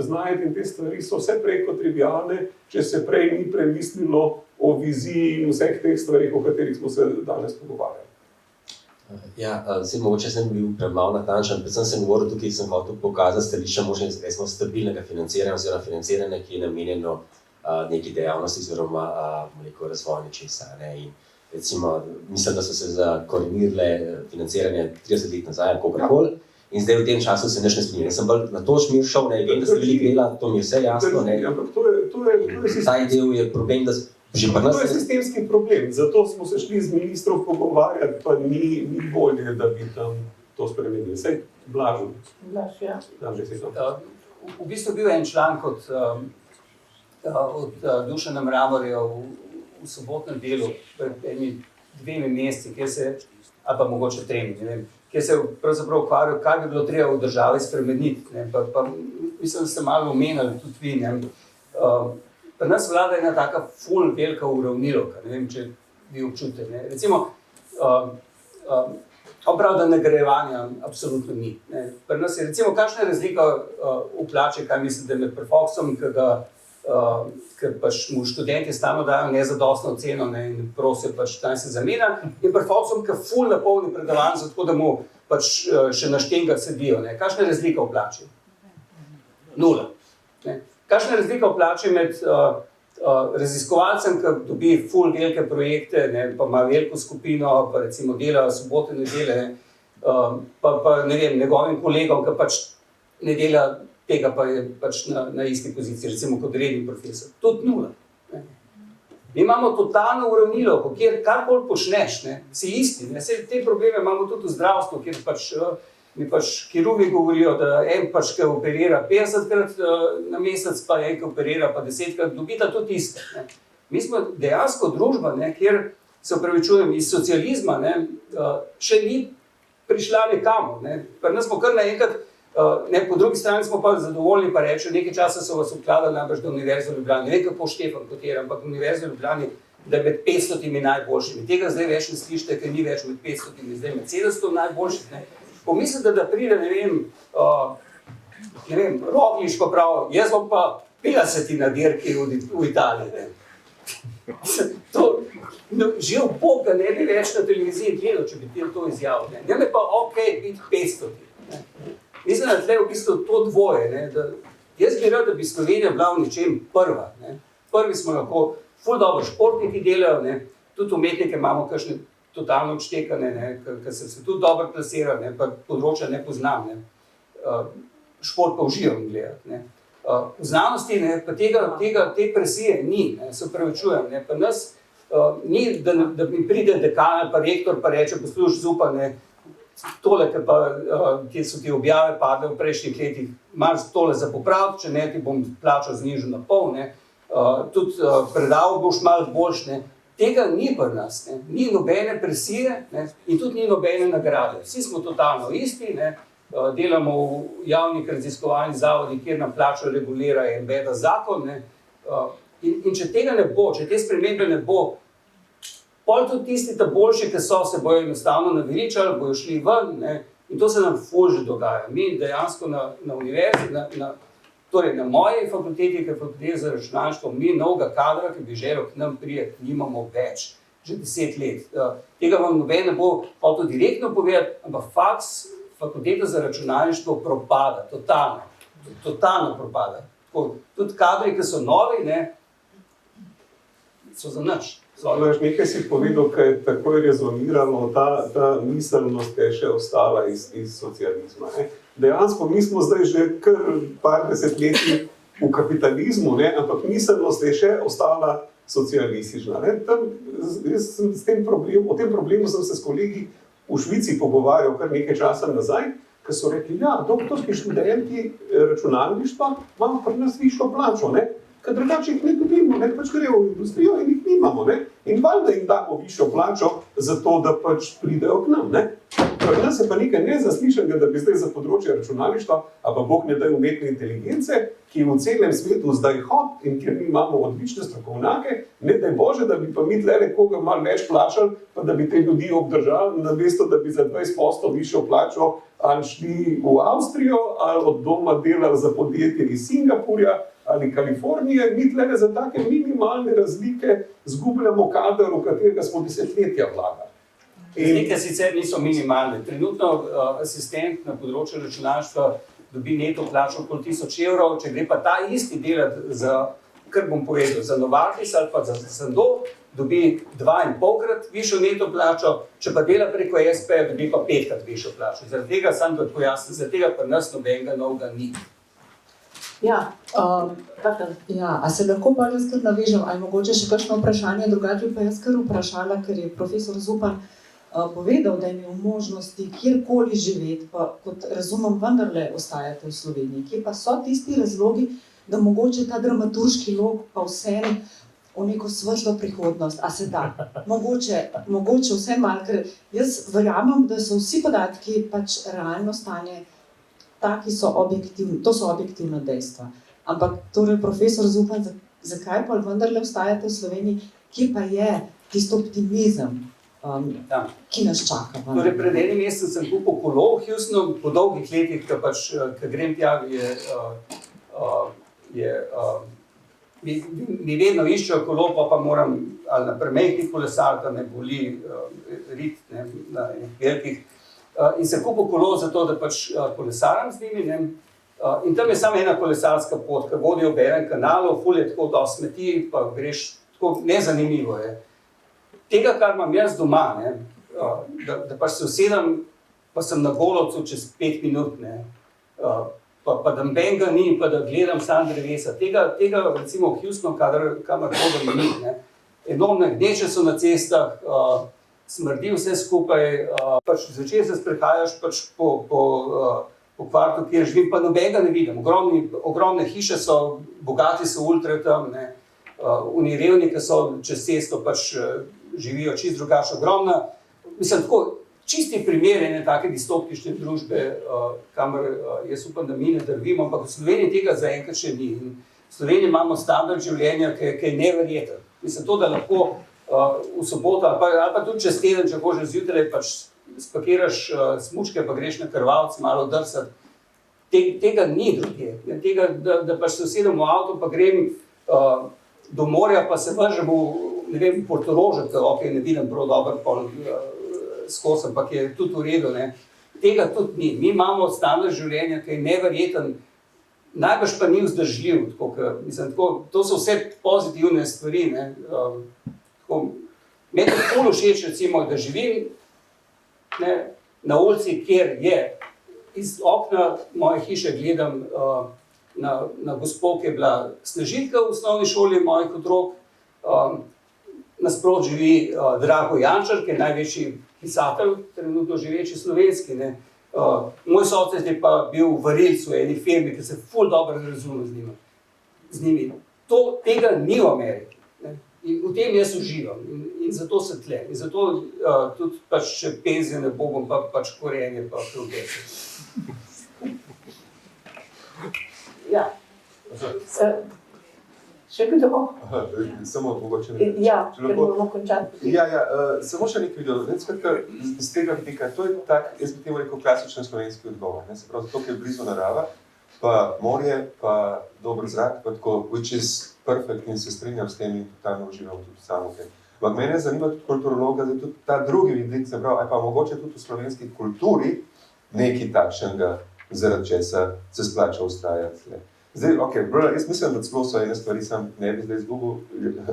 znajti in te stvari so vse prej kot trivialne, če se prej ni premislilo o viziji in vseh teh stvarih, o katerih smo se danes pogovarjali. Ja, mogoče sem bil premalo natančen, predvsem sem govoril tukaj, sem hotel pokazati stališča možnosti recimo stabilnega financiranja oziroma financiranja, ki je namenjeno neki dejavnosti oziroma razvoju nečesa. In recimo, mislim, da so se zakorenile financiranje 30 let nazaj, kogarkoli, in zdaj v tem času se nič ne spremenja. Sem bolj na to šmir šel, ne vem, da se veliko dela, to mi je vse jasno. Ampak to je ta del je problem, da to je sistemski problem, zato smo se šli z ministrom pogovarjati, pa ni bolje, da bi tam to spremenili. Vsej Blažu. Ja. V bistvu bil en članek od Dušana Mramorja v sobotnem delu pred 2 meseci, ali pa mogoče 3, ne vem, kjer se je pravzaprav ukvarjal, kaj bi bilo treba v državi spremeniti. Pa mislim, da ste malo omenili tudi vi. Pri nas vlada ena taka ful velika uravnilovka, ne vem, če vi občutite. Ne. Recimo, prav, da nagrajevanja absolutno ni. Ne. Pri nas je, recimo, kakšna je razlika v plači, kaj mislite med Prfoxom, ker pač mu študenti stalno dajo nezadostno ceno, ne, in prosijo pač, da se zamenja, in Prfoxom, ki ful napolni predavalnico, tako da mu pač še na štengah sedijo. Ne. Kakšna je razlika v plači? 0. Ne. Kakšna je razlika v plači med raziskovalcem, ki dobi ful velike projekte, ne, pa ima veliko skupino, pa recimo dela sobote, nedelje, pa ne vem, njegovim kolegom, ki pač ne dela tega, pa je pač na isti poziciji, recimo kot redni profesor. Tudi 0. Ne. Mi imamo totalno uravnilovko, kjer karkoli počneš, ne, si isti. Ne. Te probleme imamo tudi v zdravstvu, kjer pač mi pač kirurgi govorijo, da en pač, ki operira 50krat na mesec, pa en, ki operira pa 10krat, dobita tudi iste. Ne. Mi smo dejansko družba, ne, kjer se opravičujem iz socializma, ne, še ni prišla nekamo. Ne. Pri nas smo kar naenkrat, po drugi strani smo pa zadovoljni, pa rečejo, nekaj časa so vas obkladali najbrž do Univerze v Ljubljani. Ne vem, kako Štefan kotira, ampak Univerze v Ljubljani, da je med 500 najboljšimi. Tega zdaj več ne slišite, ker ni več med 500, zdaj med 700 najboljših. Ne. Pomislite, da pride, ne vem, Roglič pa prav, jaz bom pa 50 na dirki v Italiji. Že v Boga ne bi več na televiziji gledal, če bi to izjavil. Ne me pa biti 500. Ne. Mislim, da tle v bistvu to dvoje. Ne, da jaz bi rad, da bi Slovenija bila v ničem prva. Ne. Prvi smo lahko ful dobro športniki delajo, ne. Tudi umetnike imamo kakšne totalno odštekane, ker se tudi dobro plasirajo, pa področja ne poznam. Ne. Šport pa uživam gledati. Ne. V znanosti ne, pa te presije ni, ne, se opravičujem. Ne. Pa nas ni, da mi pride dekan pa rektor pa reče, poslušaj Zupan, ne, tole, ki so ti objave padle v prejšnjih letih, imaš tole za popraviti, če ne, ti bom plačal znižal na pol, ne. Tudi predaval boš malo boljš, ne. Tega ni pri nas, ne. Ni nobene presije, ne, in tudi ni nobene nagrade. Vsi smo totalno isti, ne. Delamo v javnih raziskovalnih zavodih, kjer nam plačo regulira en beda zakon. Ne. In če tega ne bo, če te spremembe ne bo, pol tudi tisti ta boljši, ki so, se bojo enostavno naveličali, bojo šli ven, ne. In to se nam ful že dogaja. Mi dejansko na univerzi, torej na moji fakulteti, ker fakulteti za računalništvo, mi novega kadra, ki bi želel k nam prijeti, nimamo več. že 10 let. Tega vam noben ne bo hotel direktno povedati, ampak faks, fakulteta za računalništvo propada, totalno propada. Tako, tudi kadri, ki so novi, ne, so za nič. Veš, nekaj si povedal, ki je takoj rezoniralo, ta miselnost je še ostala iz socializma. Ne. Dejansko mi smo zdaj že kar par desetletij v kapitalizmu, ne, ampak miselnost je še ostala socialistična. Ne. Jaz sem o tem problemu sem se s kolegi v Švici pogovarjal kar nekaj časa nazaj, ki so rekli, ja, doktorski študenti računalništva imamo pri nas višjo plačo, ne. Ker drugače jih ne dobimo, ne, pač grejo v industrijo in jih nimamo, ne. In valjda jim damo višjo plačo za to, da pač pridejo k nam, ne. Pri nas je pa nekaj nezaslišanega, da bi zdaj za področje računalništva, a pa Bog ne daj umetne inteligence, ki v celem svetu zdaj hod in kjer mi imamo odlične strokovnjake, ne daj Bože, da bi pa mi tlele koga malo več plačali, pa da bi te ljudi obdržali, namesto da bi za 20% višjo plačo ali šli v Avstrijo, ali od doma delali za podjetje iz Singapurja, ali Kalifornije, mi tlele za take minimalne razlike zgubljamo kader, v katerega smo desetletja vlagali. Razlike sicer niso minimalne. Trenutno asistent na področju računalništva dobi neto plačo okoli 1000 evrov, če gre pa ta isti delati za, kar bom povedal, za Novartis ali pa za Sandoz, dobi 2,5-krat višjo neto plačo, če pa dela preko SP, dobi pa 5-krat višjo plačo. Zaradi tega sam to pojasnim, zaradi tega pri nas nobenega novega ni. Ja, a se lahko pa jaz kar navežem, ali mogoče še kakšno vprašanje, drugače pa jaz kar vprašala, ker je profesor Zupan povedal, da je imel možnosti kjerkoli živeti, pa kot razumem, vendarle ostajate v Sloveniji. Kje pa so tisti razlogi, da mogoče ta dramaturški lok pa vsem v neko svetlo prihodnost, a se da? Mogoče vse malo, ker jaz verjamem, da so vsi podatki pač realno stanje, taki so objektivni, to so objektivna dejstva. Ampak torej, profesor Zupan, zakaj pa vendarle ostajate v Sloveniji, kje pa je tisti optimizem, ki nas čaka? Torej, pred enim mesecem sem kupil kolo v Houstonu, po dolgih letih, ko grem tja, mi vedno iščejo kolo, pa moram ali na premejhnih kolesarjih, da me boli rit, ne, na velikih. In sem kupil kolo zato, da pač kolesaram z njimi, ne. In tam je samo ena kolesarska pot, ki vodi ob enem kanalu, ful je tako dosti smeti, pa greš, tako nezanimivo je. Tega, kar imam jaz doma, ne, da pač se usedem, pa sem na Golovcu čez 5 minut, ne, pa da nobenega ni, pa da gledam sam drevesa. Tega recimo v Houstonu, kamor hodim, ni, ne. Enormne gneče so na cestah, smrdi vse skupaj, pač zvečer se sprehajaš pač po kvartu, kjer živim, pa nobenega ne vidim. Ogromne hiše so, bogati so ultra tam, ne. Oni revni, ki so čez cesto, pač živijo čisto drugače. Ogromna, mislim, tako, čisti primer ene take distoptične družbe, kamor jaz upam, da mi ne drvimo, ampak v Sloveniji tega zaenkrat še ni. V Sloveniji imamo standard življenja, ki je neverjeten. Mislim, to, da lahko v soboto ali pa tudi čez teden, če hočeš zjutraj, pač spakiraš smučke, pa greš na Krvavec malo drsati. Tega ni drugje. Tega, da pač se usedem v avto, pa grem do morja, pa se vržem v Portorožu, ki ne vidim prav dobro skozi, ampak je tudi v redu. Ne. Tega tudi ni. Mi imamo standard življenja, ki je neverjeten, najbrž pa ni vzdržljiv. To so vse pozitivne stvari. Ne. Meni je ful všeč, recimo, da živim na ulici, kjer je iz okna moje hiše gledam na gospo, ki je bila snežilka v osnovni šoli mojih otrok. Nasprot živi Drago Jančar, ki je največji pisatelj, trenutno živeči slovenski. Ne. Moj soces je pa bil varilec v eni firmi, ki se ful dobro razume z njimi. Tega ni v Ameriki. Ne. In v tem jaz uživam in zato se tle. In zato tudi pač če penzije ne bom, pa pač korenje pa progesi. Ja. Še kdo? Samo mogoče ne. Ja, ker moramo končati. Samo še nekaj videl. Z tega vidika, to je tak, jaz bi temu rekel, klasičen slovenski odgovor. Ne? Se pravi, zato, ker je blizu narava, pa morje, pa dober zrak, pa tako, which is perfect in se strinjam s tem in totalno uživam tudi samo. Ampak mene zanima tudi kulturologa, da tudi ta drugi vidik, se pravi, ali pa mogoče tudi v slovenski kulturi nekaj takšnega, zaradi česa se splača vztrajati. Zdaj, ok, jaz mislim, da celo so ene stvari, sam ne bi zdaj izgubil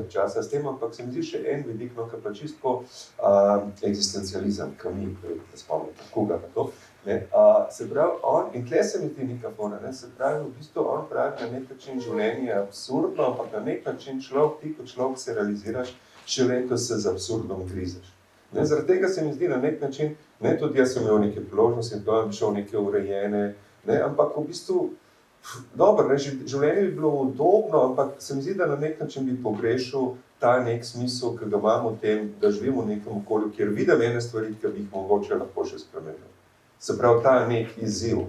časa s tem, ampak se mi zdi še en vidik, no, ki pa čisto eksistencializem, ki mi ne spomnite, koga pa to. Se pravi, in tle se mi zdi neka fora, se pravi, v bistvu on pravi, na nek način življenje je absurdno, ampak na nek način ti kot človek se realiziraš, še vedno se z absurdom grizaš. Zaradi tega se mi zdi na nek način, tudi jaz sem imel neke priložnosti, da bi šel neke urejene, ampak v bistvu, dobro, življenje bi bilo udobno, ampak se mi zdi, da na nek način bi pogrešal ta nek smisel, ki ga imamo v tem, da živimo v nekem okolju, kjer vidim ene stvari, ki bi jih mogoče lahko še spremenil. Se pravi, ta nek izziv.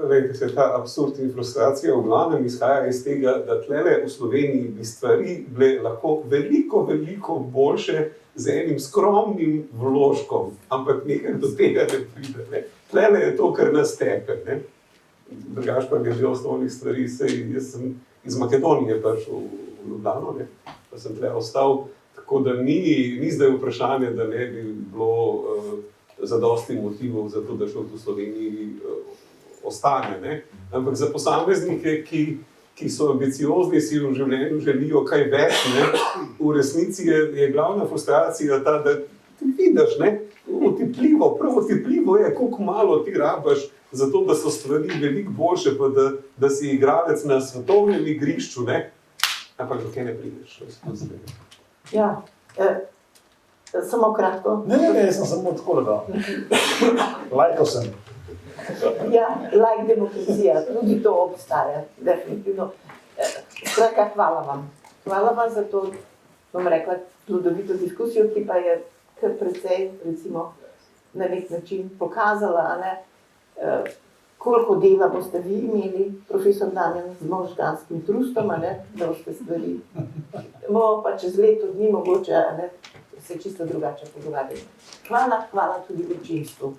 Vejte, ta absurd in frustracija v glavnem izhaja iz tega, da tlele v Sloveniji bi stvari bile lahko veliko, veliko boljše z enim skromnim vložkom, ampak nekaj do tega ne pride. Ne. Tlele je to, kar nas tepe. Ne. Drugač pa glede osnovnih stvari, jaz sem iz Makedonije prišel v Ljubljano, ne, pa sem tle ostal, tako da ni zdaj vprašanje, da ne bi bilo zadosti motivov za to, da šel v Sloveniji ostane. Ne. Ampak za posameznike, ki so ambiciozni, si v življenju želijo kaj več, ne, v resnici je glavna frustracija ta, da ti vidiš, ne, prav otipljivo je, koliko malo ti rabaš, zato da so stvari veliko boljše, pa da si igralec na svetovnem igrišču, ne? Ampak do kje ne prideš? Ja, samo kratko. Ne, jaz sem samo tako da. Lajko sem. Ja, like demokracija, tudi to obstaja, definitivno. Skratka, hvala vam. Hvala vam za to, bom rekla, plodovito diskusijo, ki pa je kar precej, recimo, na nek način pokazala, ne, koliko dela boste vi imeli, profesor Damjan, z možganskim trustom, ne, da boste stvari. Bomo pa čez leto dni mogoče, ne, se čisto drugače pogovarjali. Hvala tudi občinstvu.